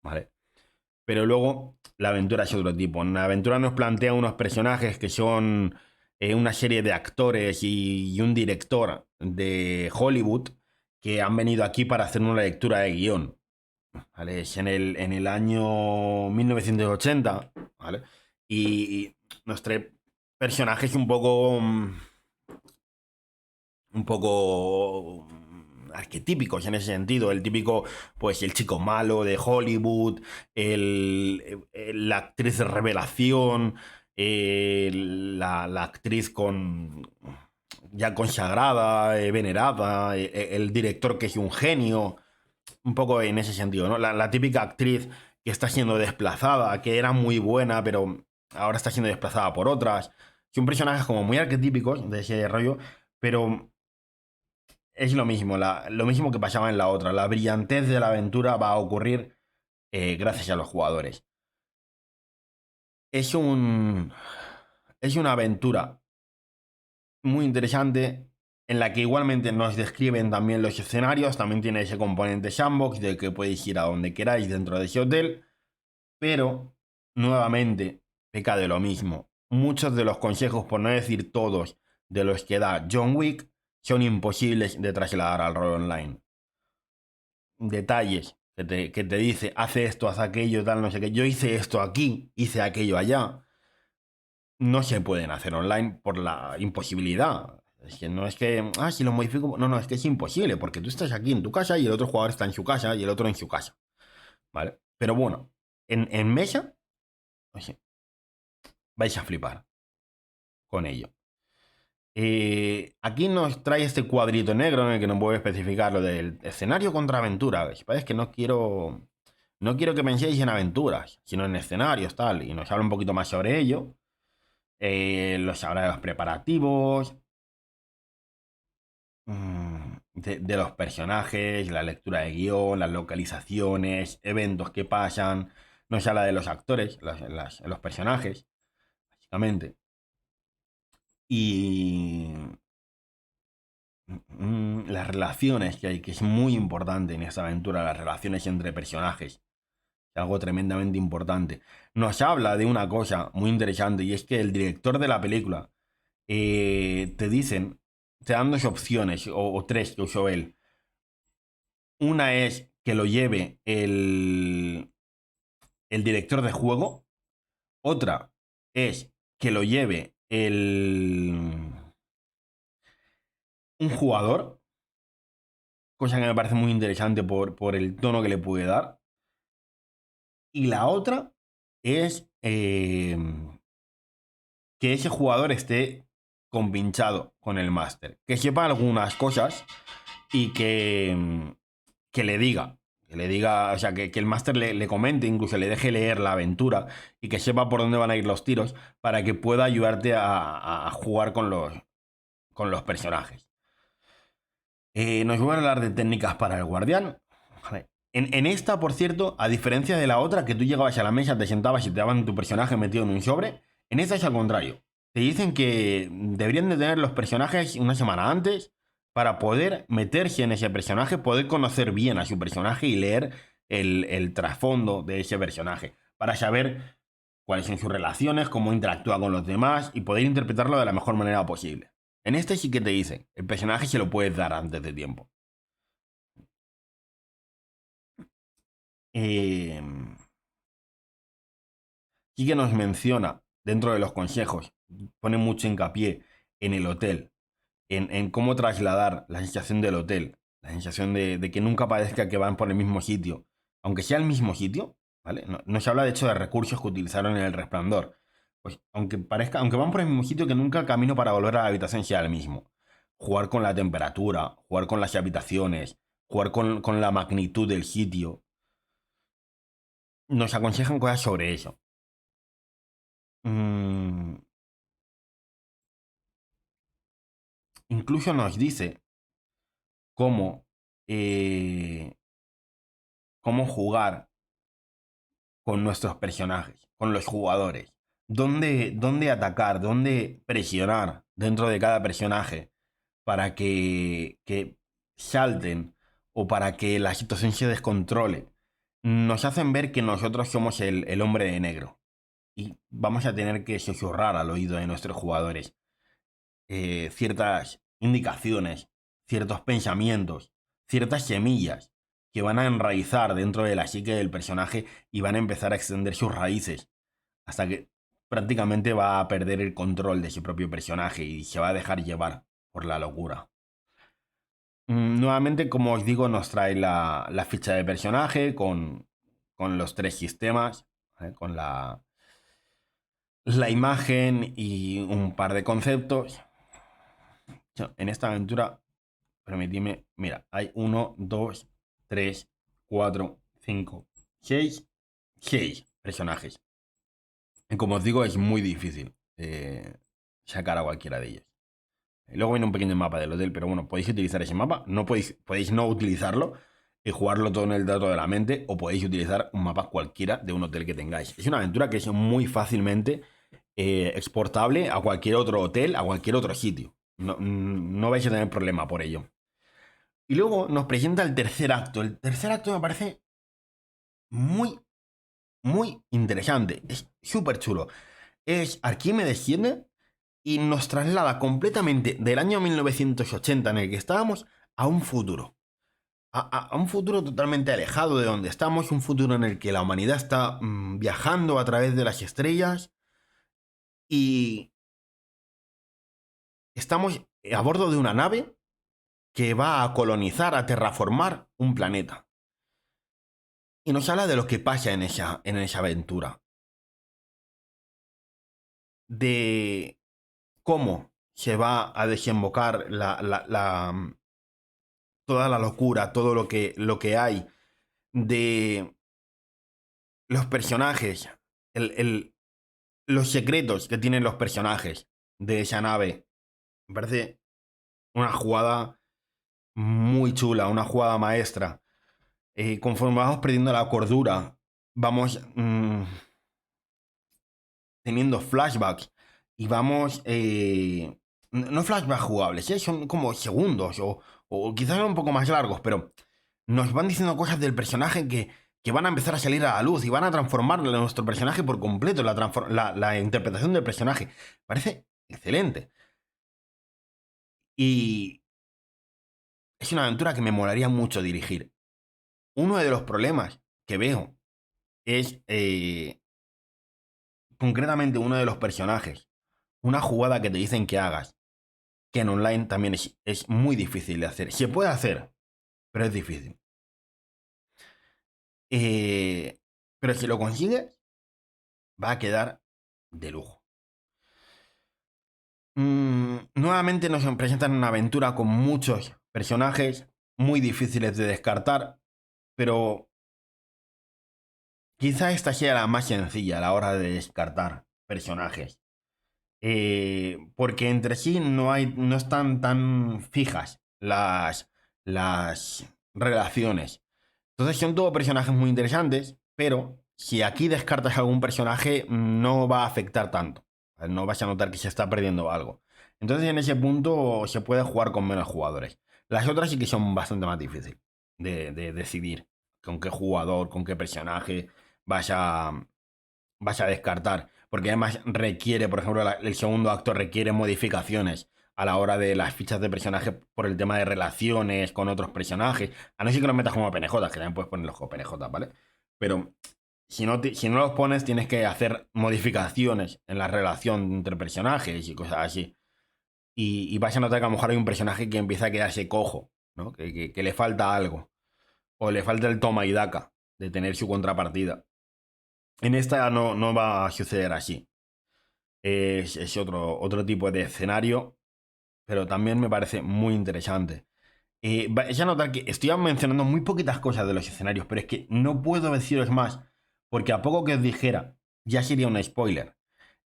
¿vale? Pero luego la aventura es otro tipo. En la aventura nos plantea unos personajes que son una serie de actores y un director de Hollywood que han venido aquí para hacer una lectura de guión. ¿Vale? Es en el año 1980, ¿vale? Y nuestro personaje es un poco arquetípicos en ese sentido. El típico, pues el chico malo de Hollywood, la actriz de revelación, la actriz ya consagrada, venerada, el director que es un genio, un poco en ese sentido, ¿no? La típica actriz que está siendo desplazada, que era muy buena, pero ahora está siendo desplazada por otras. Son personajes como muy arquetípicos de ese rollo, pero es lo mismo que pasaba en la otra. La brillantez de la aventura va a ocurrir gracias a los jugadores. Es un. Es una aventura muy interesante en la que igualmente nos describen también los escenarios. También tiene ese componente sandbox de que podéis ir a donde queráis dentro de ese hotel. Pero, nuevamente, peca de lo mismo. Muchos de los consejos, por no decir todos, de los que da John Wick son imposibles de trasladar al rol online. Detalles que te dice, hace esto, haz aquello, tal, no sé qué. Yo hice esto aquí, hice aquello allá. No se pueden hacer online por la imposibilidad. Es que no es que, si lo modifico. No, no, es que es imposible, porque tú estás aquí en tu casa y el otro jugador está en su casa y el otro en su casa. ¿Vale? Pero bueno, en mesa, oye, vais a flipar con ello. Aquí nos trae este cuadrito negro en el que nos puede especificar lo del escenario contra aventura. Es que no quiero que penséis en aventuras, sino en escenarios, tal. Y nos habla un poquito más sobre ello. Los habla de los preparativos. de los personajes, la lectura de guión, las localizaciones, eventos que pasan. Nos habla de los actores, los personajes, básicamente. Y las relaciones que hay, que es muy importante en esta aventura, las relaciones entre personajes, algo tremendamente importante. Nos habla de una cosa muy interesante y es que el director de la película te dicen, te dan dos opciones o tres que usó él. Una es que lo lleve el director de juego, otra es que lo lleve un jugador, cosa que me parece muy interesante por el tono que le puede dar. Y la otra es que ese jugador esté compinchado con el máster, que sepa algunas cosas y que le diga. Que le diga, o sea, que el máster le comente, incluso le deje leer la aventura y que sepa por dónde van a ir los tiros para que pueda ayudarte a jugar con los personajes. Nos voy a hablar de técnicas para el guardián. Vale. En esta, por cierto, a diferencia de la otra, que tú llegabas a la mesa, te sentabas y te daban tu personaje metido en un sobre, en esta es al contrario. Te dicen que deberían de tener los personajes una semana antes para poder meterse en ese personaje, poder conocer bien a su personaje y leer el trasfondo de ese personaje, para saber cuáles son sus relaciones, cómo interactúa con los demás y poder interpretarlo de la mejor manera posible. En este sí que te dicen, el personaje se lo puedes dar antes de tiempo. Eh, sí que nos menciona, dentro de los consejos, pone mucho hincapié en el hotel, en cómo trasladar la sensación del hotel, la sensación de que nunca parezca que van por el mismo sitio, aunque sea el mismo sitio, ¿vale? No se habla de hecho de recursos que utilizaron en El Resplandor. Pues aunque parezca, aunque van por el mismo sitio, que nunca el camino para volver a la habitación sea el mismo. Jugar con la temperatura, jugar con las habitaciones, jugar con la magnitud del sitio. Nos aconsejan cosas sobre eso. Mm, incluso nos dice cómo, eh, cómo jugar con nuestros personajes, con los jugadores. Dónde atacar, dónde presionar dentro de cada personaje para que salten o para que la situación se descontrole. Nos hacen ver que nosotros somos el hombre de negro y vamos a tener que susurrar al oído de nuestros jugadores ciertas indicaciones, ciertos pensamientos, ciertas semillas que van a enraizar dentro de la psique del personaje y van a empezar a extender sus raíces hasta que prácticamente va a perder el control de su propio personaje y se va a dejar llevar por la locura. Nuevamente, como os digo, nos trae la ficha de personaje con los tres sistemas, ¿vale? Con la imagen y un par de conceptos. En esta aventura, permitidme, mira, hay uno, dos, tres, cuatro, cinco, seis personajes. Y como os digo, es muy difícil sacar a cualquiera de ellos. Luego viene un pequeño mapa del hotel, pero bueno, podéis utilizar ese mapa, no podéis no utilizarlo y jugarlo todo en el dato de la mente, o podéis utilizar un mapa cualquiera de un hotel que tengáis. Es una aventura que es muy fácilmente exportable a cualquier otro hotel, a cualquier otro sitio. No vais a tener problema por ello. Y luego nos presenta el tercer acto. El tercer acto me parece muy, muy interesante. Es súper chulo. Es Arquímedes desciende y nos traslada completamente del año 1980 en el que estábamos a un futuro. A un futuro totalmente alejado de donde estamos, un futuro en el que la humanidad está viajando a través de las estrellas y estamos a bordo de una nave que va a colonizar, a terraformar un planeta. Y nos habla de lo que pasa en esa aventura. De cómo se va a desembocar toda la locura, todo lo que hay de los personajes, el, los secretos que tienen los personajes de esa nave. Me parece una jugada muy chula, una jugada maestra. Conforme vamos perdiendo la cordura, vamos teniendo flashbacks y vamos... no flashbacks jugables, son como segundos o quizás un poco más largos, pero nos van diciendo cosas del personaje que van a empezar a salir a la luz y van a transformar a nuestro personaje por completo, la interpretación del personaje. Parece excelente. Y es una aventura que me molaría mucho dirigir. Uno de los problemas que veo es concretamente uno de los personajes. Una jugada que te dicen que hagas, que en online también es muy difícil de hacer. Se puede hacer, pero es difícil. Eh, pero si lo consigues, va a quedar de lujo. Nuevamente nos presentan una aventura con muchos personajes muy difíciles de descartar, pero quizá esta sea la más sencilla a la hora de descartar personajes. Porque entre sí no están tan fijas las relaciones. Entonces son todos personajes muy interesantes, pero si aquí descartas algún personaje no va a afectar tanto. No vas a notar que se está perdiendo algo. Entonces en ese punto se puede jugar con menos jugadores. Las otras sí que son bastante más difíciles de decidir con qué jugador, con qué personaje vas a, vas a descartar. Porque además requiere, por ejemplo, el segundo acto requiere modificaciones a la hora de las fichas de personaje por el tema de relaciones con otros personajes. A no ser que los metas como PNJ, que también puedes ponerlos como PNJ, ¿vale? Pero si no los pones, tienes que hacer modificaciones en la relación entre personajes y cosas así. Y vas a notar que a lo mejor hay un personaje que empieza a quedarse cojo, ¿no? Que le falta algo. O le falta el toma y daca de tener su contrapartida. En esta no va a suceder así. Es otro tipo de escenario, pero también me parece muy interesante. Vais a notar que estoy mencionando muy poquitas cosas de los escenarios, pero es que no puedo deciros más, porque a poco que os dijera, ya sería un spoiler.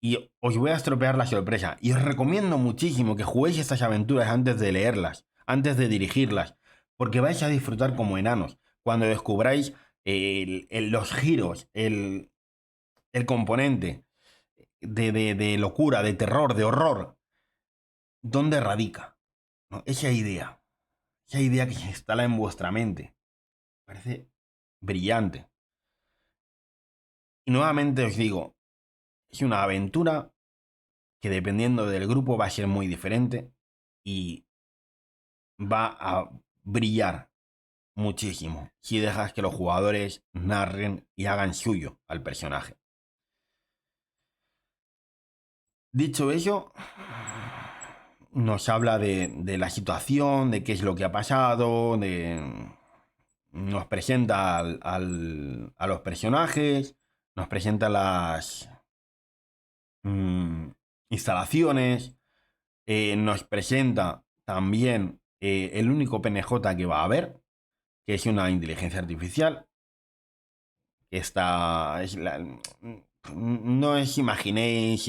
Y os voy a estropear la sorpresa. Y os recomiendo muchísimo que juguéis estas aventuras antes de leerlas, antes de dirigirlas, porque vais a disfrutar como enanos cuando descubráis los giros, el componente de locura, de terror, de horror, ¿dónde radica? ¿No? Esa idea que se instala en vuestra mente, parece brillante. Y nuevamente os digo, es una aventura que dependiendo del grupo va a ser muy diferente y va a brillar muchísimo si dejas que los jugadores narren y hagan suyo al personaje. Dicho ello, nos habla de la situación, de qué es lo que ha pasado, nos presenta a los personajes, nos presenta las mm, instalaciones, nos presenta también el único PNJ que va a haber, que es una inteligencia artificial. Esta es no os imaginéis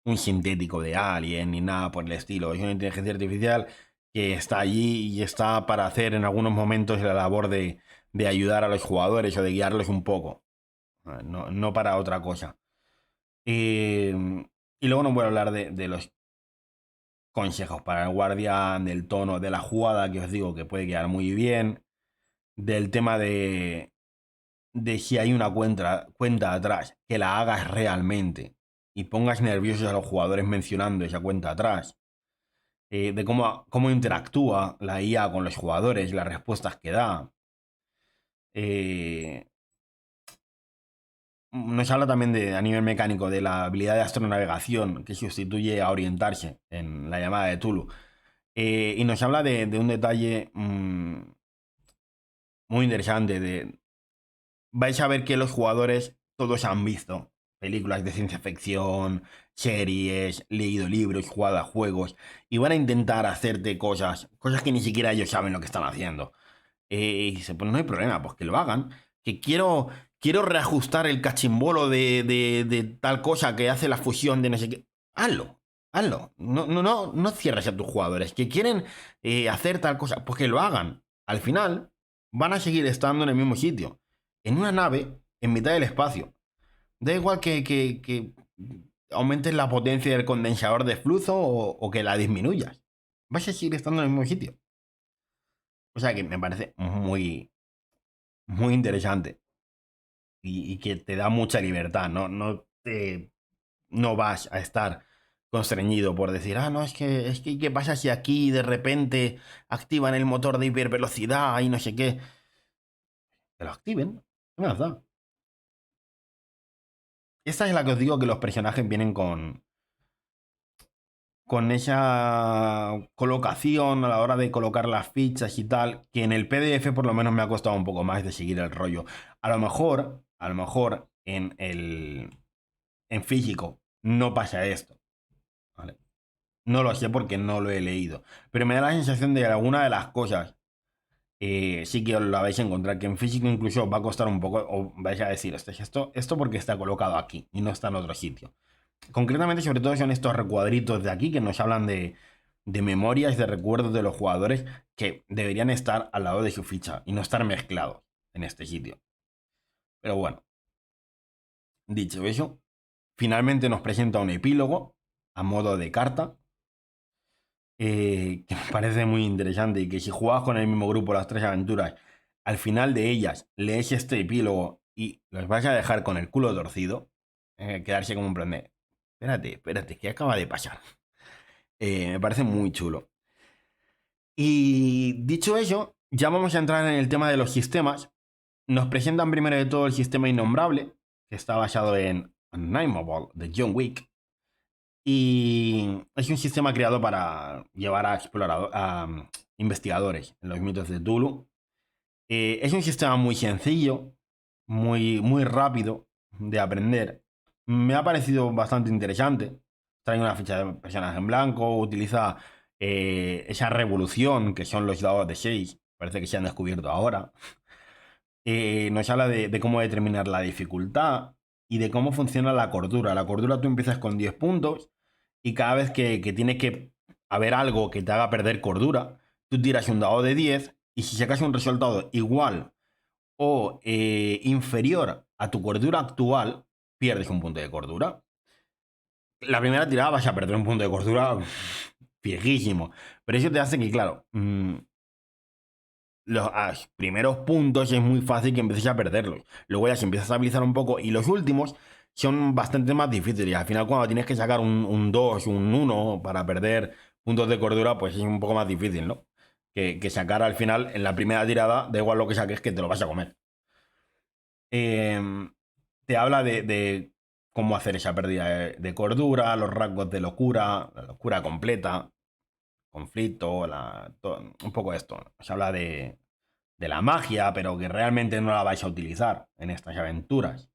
un sintético de Alien ni nada por el estilo. Es una inteligencia artificial que está allí y está para hacer en algunos momentos la labor de ayudar a los jugadores o de guiarlos un poco. No para otra cosa. Y luego no voy a hablar de los consejos para el guardián, del tono, de la jugada que os digo que puede quedar muy bien, del tema de si hay una cuenta atrás, que la hagas realmente y pongas nerviosos a los jugadores mencionando esa cuenta atrás, de cómo interactúa la IA con los jugadores, las respuestas que da. Eh, Nos habla también a nivel mecánico de la habilidad de astronavegación que sustituye a orientarse en la llamada de Tulu. Y nos habla de un detalle muy interesante. Vais a ver que los jugadores todos han visto películas de ciencia ficción, series, leído libros, jugado a juegos, y van a intentar hacerte cosas que ni siquiera ellos saben lo que están haciendo. Y dice, pues no hay problema, pues que lo hagan. Que quiero reajustar el cachimbolo de tal cosa que hace la fusión de no sé qué. Hazlo. hazlo. No cierres a tus jugadores. Que quieren hacer tal cosa, pues que lo hagan. Al final, van a seguir estando en el mismo sitio. En una nave, en mitad del espacio. Da igual que aumentes la potencia del condensador de flujo o que la disminuyas. Vas a seguir estando en el mismo sitio. O sea que me parece muy interesante. Y que te da mucha libertad. No vas a estar constreñido por decir, no, es que, ¿qué pasa si aquí de repente activan el motor de hipervelocidad y no sé qué? Que lo activen. ¿Qué más da? Esta es la que os digo que los personajes vienen con esa colocación a la hora de colocar las fichas y tal, que en el PDF por lo menos me ha costado un poco más de seguir el rollo. A lo mejor en físico no pasa esto, ¿vale? No lo sé porque no lo he leído, pero me da la sensación de que alguna de las cosas sí que os la vais a encontrar, que en físico incluso os va a costar un poco, o vais a decir, esto porque está colocado aquí y no está en otro sitio. Concretamente, sobre todo, son estos recuadritos de aquí que nos hablan de memorias, de recuerdos de los jugadores que deberían estar al lado de su ficha y no estar mezclados en este sitio. Pero bueno, dicho eso, finalmente nos presenta un epílogo a modo de carta que me parece muy interesante y que si juegas con el mismo grupo las tres aventuras, al final de ellas lees este epílogo y los vas a dejar con el culo torcido, quedarse como un plan de, espérate, ¿qué acaba de pasar? Me parece muy chulo. Y dicho eso, ya vamos a entrar en el tema de los sistemas. Nos presentan primero de todo el sistema innombrable, que está basado en Unnameable de John Wick. Y es un sistema creado para llevar a investigadores en los mitos de Tulu. Es un sistema muy sencillo, muy rápido de aprender. Me ha parecido bastante interesante. Trae una ficha de personaje en blanco, utiliza esa revolución que son los dados de 6. Parece que se han descubierto ahora. Nos habla de cómo determinar la dificultad y de cómo funciona la cordura. La cordura tú empiezas con 10 puntos y cada vez que tienes que haber algo que te haga perder cordura, tú tiras un dado de 10 y si sacas un resultado igual o inferior a tu cordura actual, pierdes un punto de cordura. La primera tirada vas a perder un punto de cordura fijísimo. Pero eso te hace que, claro, los primeros puntos es muy fácil que empieces a perderlos. Luego ya se empieza a estabilizar un poco y los últimos son bastante más difíciles. Al final cuando tienes que sacar un 2, un uno para perder puntos de cordura, pues es un poco más difícil, ¿no? Que sacar al final en la primera tirada, da igual lo que saques, que te lo vas a comer. Te habla de cómo hacer esa pérdida de cordura, los rasgos de locura, la locura completa, conflicto, un poco esto. Se habla de la magia, pero que realmente no la vais a utilizar en estas aventuras.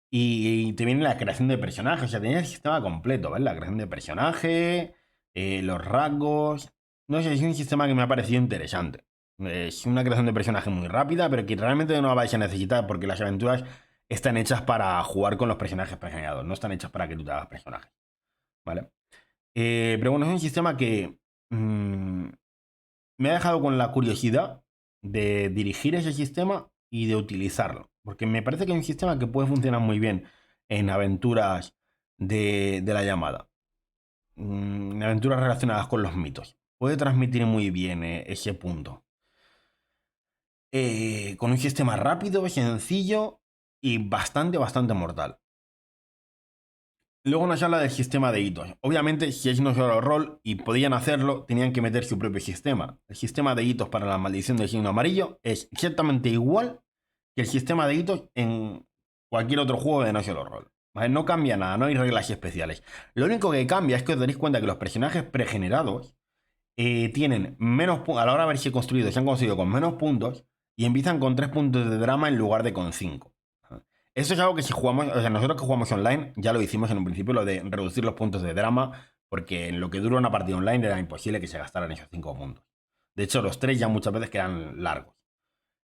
Y te viene la creación de personajes, o sea, tenéis el sistema completo, ¿ves? La creación de personaje, los rasgos. No sé, es un sistema que me ha parecido interesante. Es una creación de personaje muy rápida, pero que realmente no la vais a necesitar porque las aventuras están hechas para jugar con los personajes pregenerados, no están hechas para que tú te hagas personajes, ¿vale? Pero bueno, es un sistema que me ha dejado con la curiosidad de dirigir ese sistema y de utilizarlo. Porque me parece que es un sistema que puede funcionar muy bien en aventuras de la llamada. En aventuras relacionadas con los mitos. Puede transmitir muy bien ese punto. Con un sistema rápido, sencillo y bastante mortal. Luego nos habla del sistema de hitos. Obviamente, si es no solo rol y podían hacerlo, tenían que meter su propio sistema. El sistema de hitos para la maldición del signo amarillo es exactamente igual que el sistema de hitos en cualquier otro juego de no solo rol. ¿Vale? No cambia nada, no hay reglas especiales. Lo único que cambia es que os daréis cuenta que los personajes pregenerados tienen menos puntos. A la hora de haberse construido, se han construido con menos puntos y empiezan con 3 puntos de drama en lugar de con 5. Eso es algo que si jugamos, o sea, nosotros que jugamos online, ya lo hicimos en un principio, lo de reducir los puntos de drama, porque en lo que dura una partida online era imposible que se gastaran esos 5 puntos. De hecho, los 3 ya muchas veces quedan largos.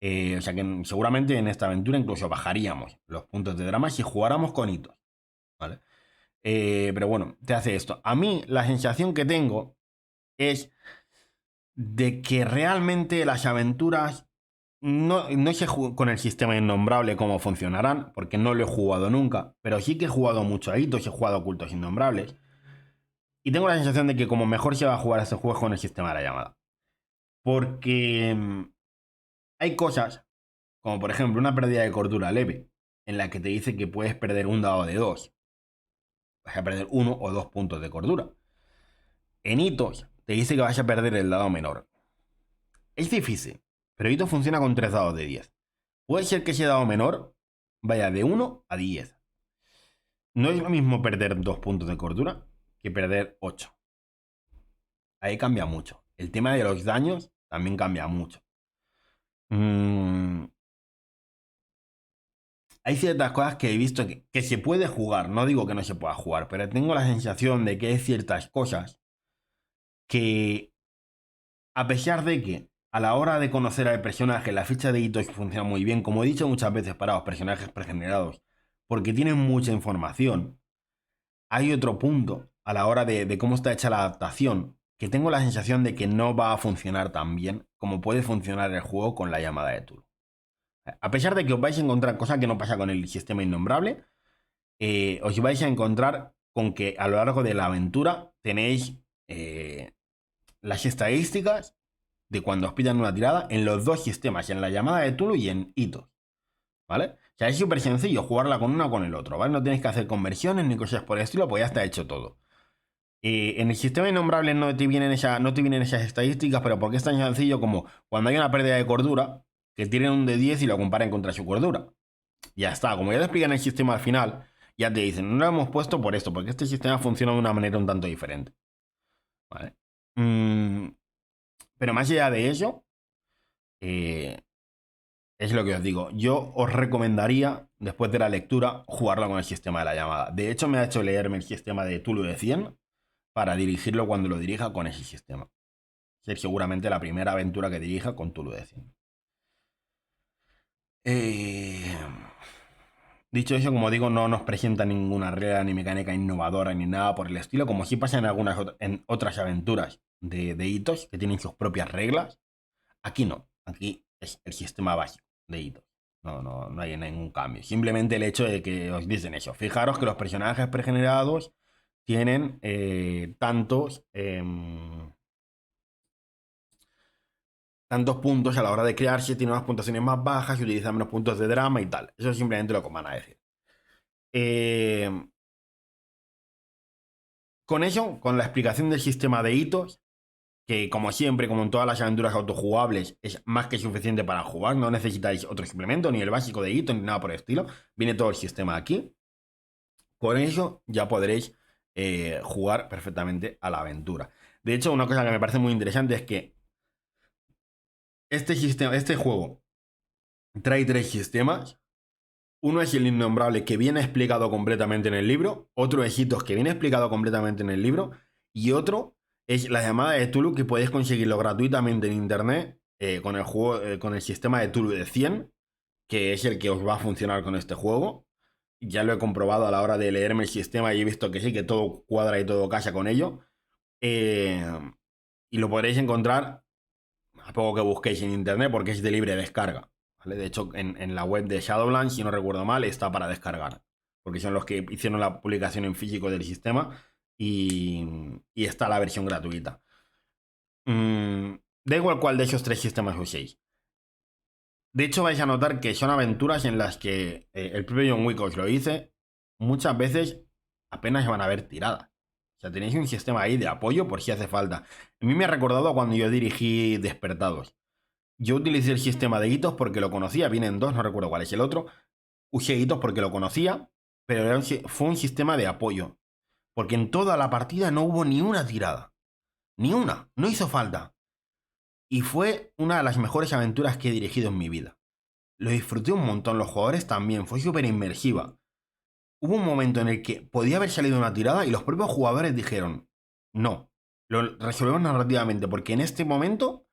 O sea que seguramente en esta aventura incluso bajaríamos los puntos de drama si jugáramos con hitos, ¿vale? Pero bueno, te hace esto. A mí la sensación que tengo es de que realmente las aventuras no sé con el sistema innombrable cómo funcionarán, porque no lo he jugado nunca, pero sí que he jugado mucho a Hitos, he jugado a Ocultos Innombrables, y tengo la sensación de que como mejor se va a jugar este juego es con el sistema de la llamada. Porque hay cosas, como por ejemplo una pérdida de cordura leve, en la que te dice que puedes perder un dado de 2, vas a perder 1 o 2 puntos de cordura. En Hitos te dice que vas a perder el dado menor. Es difícil, pero Hitos funciona con 3 dados de 10. Puede ser que ese dado menor vaya de 1 a 10. No es lo mismo perder 2 puntos de cordura que perder 8. Ahí cambia mucho. El tema de los daños también cambia mucho. Hay ciertas cosas que he visto que se puede jugar. No digo que no se pueda jugar, pero tengo la sensación de que hay ciertas cosas que, a pesar de que a la hora de conocer al personaje la ficha de hitos funciona muy bien, como he dicho muchas veces para los personajes pregenerados, porque tienen mucha información, hay otro punto a la hora de cómo está hecha la adaptación que tengo la sensación de que no va a funcionar tan bien como puede funcionar el juego con la llamada de Tulu. A pesar de que os vais a encontrar cosas que no pasa con el sistema innombrable, os vais a encontrar con que a lo largo de la aventura tenéis las estadísticas de cuando os pidan una tirada en los dos sistemas, en la llamada de Tulu y en Hitos. ¿Vale? O sea, es súper sencillo jugarla con uno o con el otro, ¿vale? No tenéis que hacer conversiones ni cosas por el estilo, pues ya está hecho todo. En el sistema innombrable no te vienen esas estadísticas, pero porque es tan sencillo como cuando hay una pérdida de cordura, que tiren un de 10 y lo comparen contra su cordura. Ya está, como ya te explican el sistema al final, ya te dicen, no lo hemos puesto por esto, porque este sistema funciona de una manera un tanto diferente. ¿Vale? Mm, pero más allá de eso, eh, es lo que os digo. Yo os recomendaría, después de la lectura, jugarlo con el sistema de la llamada. De hecho, me ha hecho leerme el sistema de Tulu de 100 para dirigirlo cuando lo dirija con ese sistema. Ser seguramente la primera aventura que dirija con Tulu de 100. Eh... Dicho eso, como digo, no nos presenta ninguna regla ni mecánica innovadora ni nada por el estilo, como sí pasa en en otras aventuras de hitos que tienen sus propias reglas. Aquí no, aquí es el sistema básico de hitos. No hay ningún cambio. Simplemente el hecho de que os dicen eso. Fijaros que los personajes pregenerados tienen tantos puntos a la hora de crearse, tienen unas puntuaciones más bajas y utilizan menos puntos de drama y tal. Eso es simplemente lo que van a decir. Eh, con eso, con la explicación del sistema de hitos, que como siempre, como en todas las aventuras autojugables, es más que suficiente para jugar, no necesitáis otro suplemento, ni el básico de hitos, ni nada por el estilo. Viene todo el sistema aquí. Con eso ya podréis jugar perfectamente a la aventura. De hecho, una cosa que me parece muy interesante es que este juego trae 3 sistemas. Uno es el innombrable que viene explicado completamente en el libro, otro es Hitos que viene explicado completamente en el libro y otro es la llamada de Tulu que podéis conseguirlo gratuitamente en internet con el juego, con el sistema de Tulu de 100, que es el que os va a funcionar con este juego. Ya lo he comprobado a la hora de leerme el sistema y he visto que sí, que todo cuadra y todo casa con ello. Eh, y lo podréis encontrar a poco que busquéis en internet porque es de libre descarga. ¿Vale? De hecho, en la web de Shadowlands, si no recuerdo mal, está para descargar. Porque son los que hicieron la publicación en físico del sistema y está la versión gratuita. Da igual cuál de esos 3 sistemas uséis. De hecho, vais a notar que son aventuras en las que el propio John Wick os lo dice. Muchas veces apenas se van a ver tiradas. O sea, tenéis un sistema ahí de apoyo por si hace falta. A mí me ha recordado a cuando yo dirigí Despertados. Yo utilicé el sistema de hitos porque lo conocía, vienen dos, no recuerdo cuál es el otro. Usé hitos porque lo conocía, pero fue un sistema de apoyo. Porque en toda la partida no hubo ni una tirada. Ni una, no hizo falta. Y fue una de las mejores aventuras que he dirigido en mi vida. Lo disfruté un montón, los jugadores también, fue súper inmersiva. Hubo un momento en el que podía haber salido una tirada y los propios jugadores dijeron, no, lo resolvemos narrativamente, porque en este momento,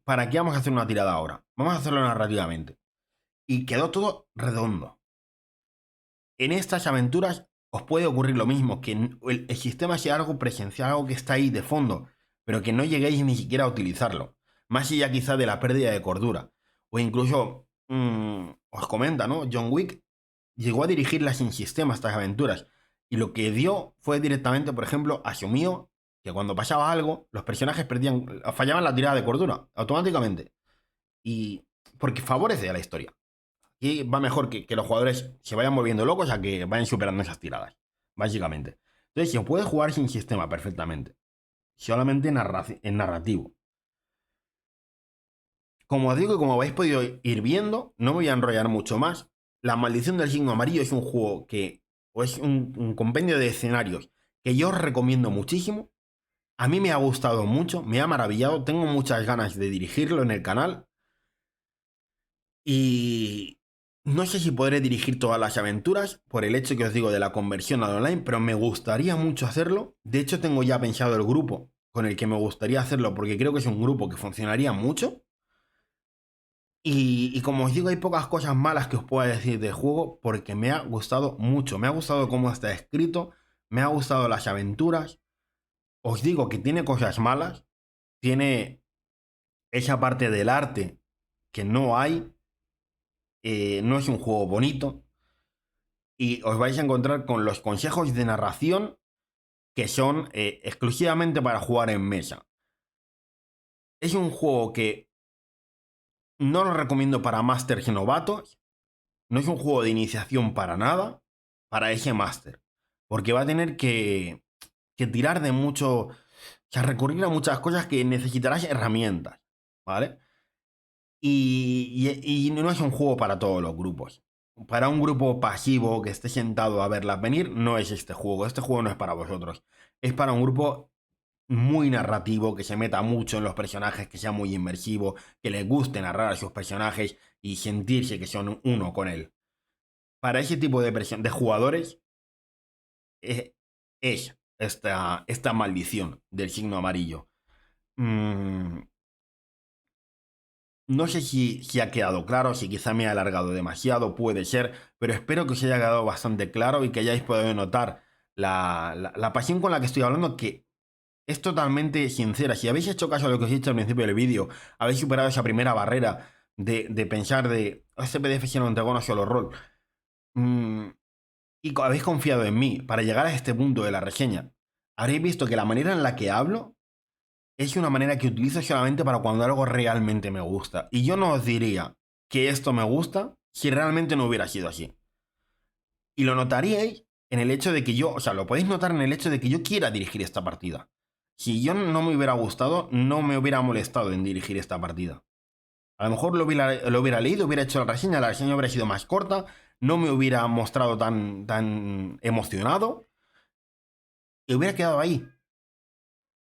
¿para qué vamos a hacer una tirada ahora? Vamos a hacerlo narrativamente. Y quedó todo redondo. En estas aventuras os puede ocurrir lo mismo, que el sistema sea algo presencial, algo que está ahí de fondo, pero que no lleguéis ni siquiera a utilizarlo. Más allá quizá de la pérdida de cordura. O incluso, os comenta, ¿no? John Wick llegó a dirigirlas sin sistema estas aventuras. Y lo que dio fue directamente, por ejemplo, asumió que cuando pasaba algo, los personajes fallaban la tirada de cordura, automáticamente. Y porque favorece a la historia. Y va mejor que los jugadores se vayan volviendo locos a que vayan superando esas tiradas, básicamente. Entonces, se puede jugar sin sistema perfectamente. Solamente en narrativo. Como os digo y como habéis podido ir viendo, no me voy a enrollar mucho más. La maldición del signo amarillo es un juego que, o es un compendio de escenarios que yo os recomiendo muchísimo. A mí me ha gustado mucho, me ha maravillado, tengo muchas ganas de dirigirlo en el canal. Y no sé si podré dirigir todas las aventuras por el hecho que os digo de la conversión al online, pero me gustaría mucho hacerlo. De hecho, tengo ya pensado el grupo con el que me gustaría hacerlo porque creo que es un grupo que funcionaría mucho. Y como os digo, hay pocas cosas malas que os pueda decir del juego porque me ha gustado mucho. Me ha gustado cómo está escrito, me ha gustado las aventuras. Os digo que tiene cosas malas, tiene esa parte del arte que no hay, no es un juego bonito y os vais a encontrar con los consejos de narración que son exclusivamente para jugar en mesa. Es un juego que no lo recomiendo para masters novatos. No es un juego de iniciación para nada, para ese máster. Porque va a tener que tirar de mucho, o sea, recurrir a muchas cosas que necesitarás herramientas, ¿vale? Y no es un juego para todos los grupos. Para un grupo pasivo que esté sentado a verlas venir, no es este juego. Este juego no es para vosotros. Es para un grupo muy narrativo, que se meta mucho en los personajes, que sea muy inmersivo, que le guste narrar a sus personajes y sentirse que son uno con él. Para ese tipo de jugadores es esta maldición del signo amarillo. Mm, no sé si ha quedado claro, si quizá me ha alargado demasiado, puede ser, pero espero que os haya quedado bastante claro y que hayáis podido notar la pasión con la que estoy hablando, que es totalmente sincera. Si habéis hecho caso a lo que os he dicho al principio del vídeo, habéis superado esa primera barrera de pensar de este PDF si no entregó no solo rol. Mm, y habéis confiado en mí para llegar a este punto de la reseña, habréis visto que la manera en la que hablo es una manera que utilizo solamente para cuando algo realmente me gusta. Y yo no os diría que esto me gusta si realmente no hubiera sido así. Y lo notaríais en el hecho de que yo, o sea, lo podéis notar en el hecho de que yo quiera dirigir esta partida. Si yo no me hubiera gustado, no me hubiera molestado en dirigir esta partida. A lo mejor lo hubiera leído, hubiera hecho la reseña hubiera sido más corta, no me hubiera mostrado tan emocionado y hubiera quedado ahí.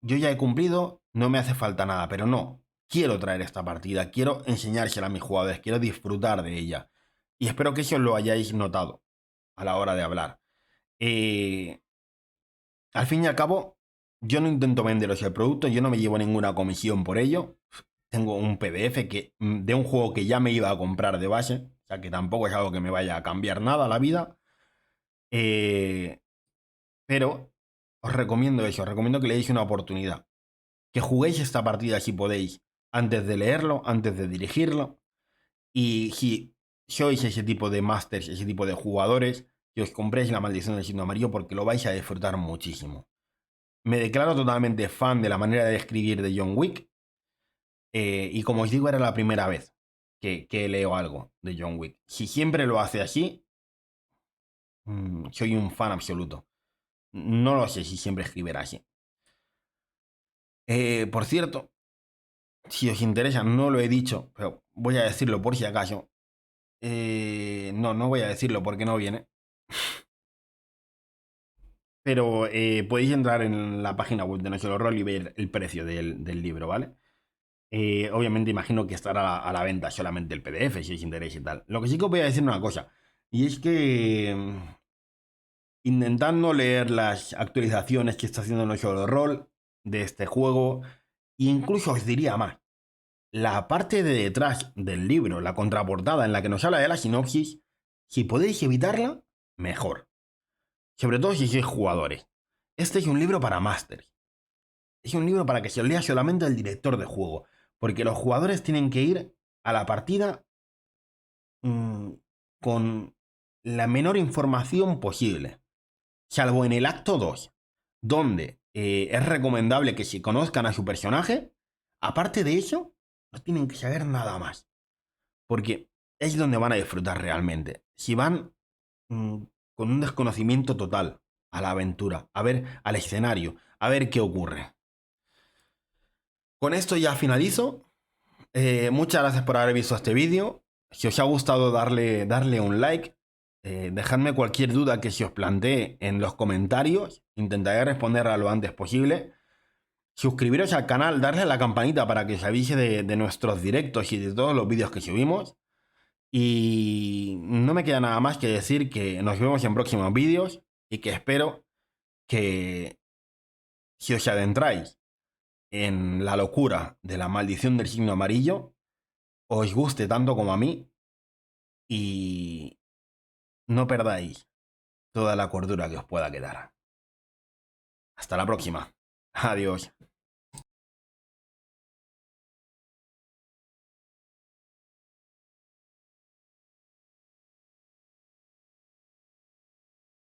Yo ya he cumplido, no me hace falta nada, pero no. Quiero traer esta partida, quiero enseñársela a mis jugadores, quiero disfrutar de ella. Y espero que eso lo hayáis notado a la hora de hablar. Eh, Al fin y al cabo, yo no intento venderos el producto, yo no me llevo ninguna comisión por ello. Tengo un PDF de un juego que ya me iba a comprar de base, o sea que tampoco es algo que me vaya a cambiar nada la vida. Eh, pero os recomiendo eso, os recomiendo que le deis una oportunidad. Que juguéis esta partida si podéis, antes de leerlo, antes de dirigirlo. Y si sois ese tipo de masters, ese tipo de jugadores, que os compréis la maldición del signo amarillo porque lo vais a disfrutar muchísimo. Me declaro totalmente fan de la manera de escribir de John Wick. Y como os digo, era la primera vez que leo algo de John Wick. Si siempre lo hace así, soy un fan absoluto. No lo sé si siempre escribirá así. Por cierto, si os interesa, no lo he dicho, pero voy a decirlo por si acaso. No voy a decirlo porque no viene. Pero podéis entrar en la página web de No Solo Roll y ver el precio del libro, ¿vale? Obviamente imagino que estará a la venta solamente el PDF, si os interesa y tal. Lo que sí que os voy a decir una cosa, y es que intentando leer las actualizaciones que está haciendo No Solo Roll de este juego, e incluso os diría más. La parte de detrás del libro, la contraportada en la que nos habla de la sinopsis, si podéis evitarla, mejor. sobre todo si sois jugadores. Este es un libro para másters. Es un libro para que se lo lea solamente el director de juego. Porque los jugadores tienen que ir a la partida mmm, con la menor información posible. Salvo en el acto 2 donde es recomendable que se conozcan a su personaje. Aparte de eso, no tienen que saber nada más. Porque es donde van a disfrutar realmente. Si van mm, con un desconocimiento total a la aventura, a ver al escenario, a ver qué ocurre. Con esto ya finalizo. Muchas gracias por haber visto este vídeo. Si os ha gustado, darle un like. Dejadme cualquier duda que se os plantee en los comentarios. Intentaré responderla lo antes posible. Suscribiros al canal, darle a la campanita para que os avise de nuestros directos y de todos los vídeos que subimos. Y no me queda nada más que decir que nos vemos en próximos vídeos y que espero que si os adentráis en la locura de la maldición del signo amarillo, os guste tanto como a mí y no perdáis toda la cordura que os pueda quedar. Hasta la próxima. Adiós.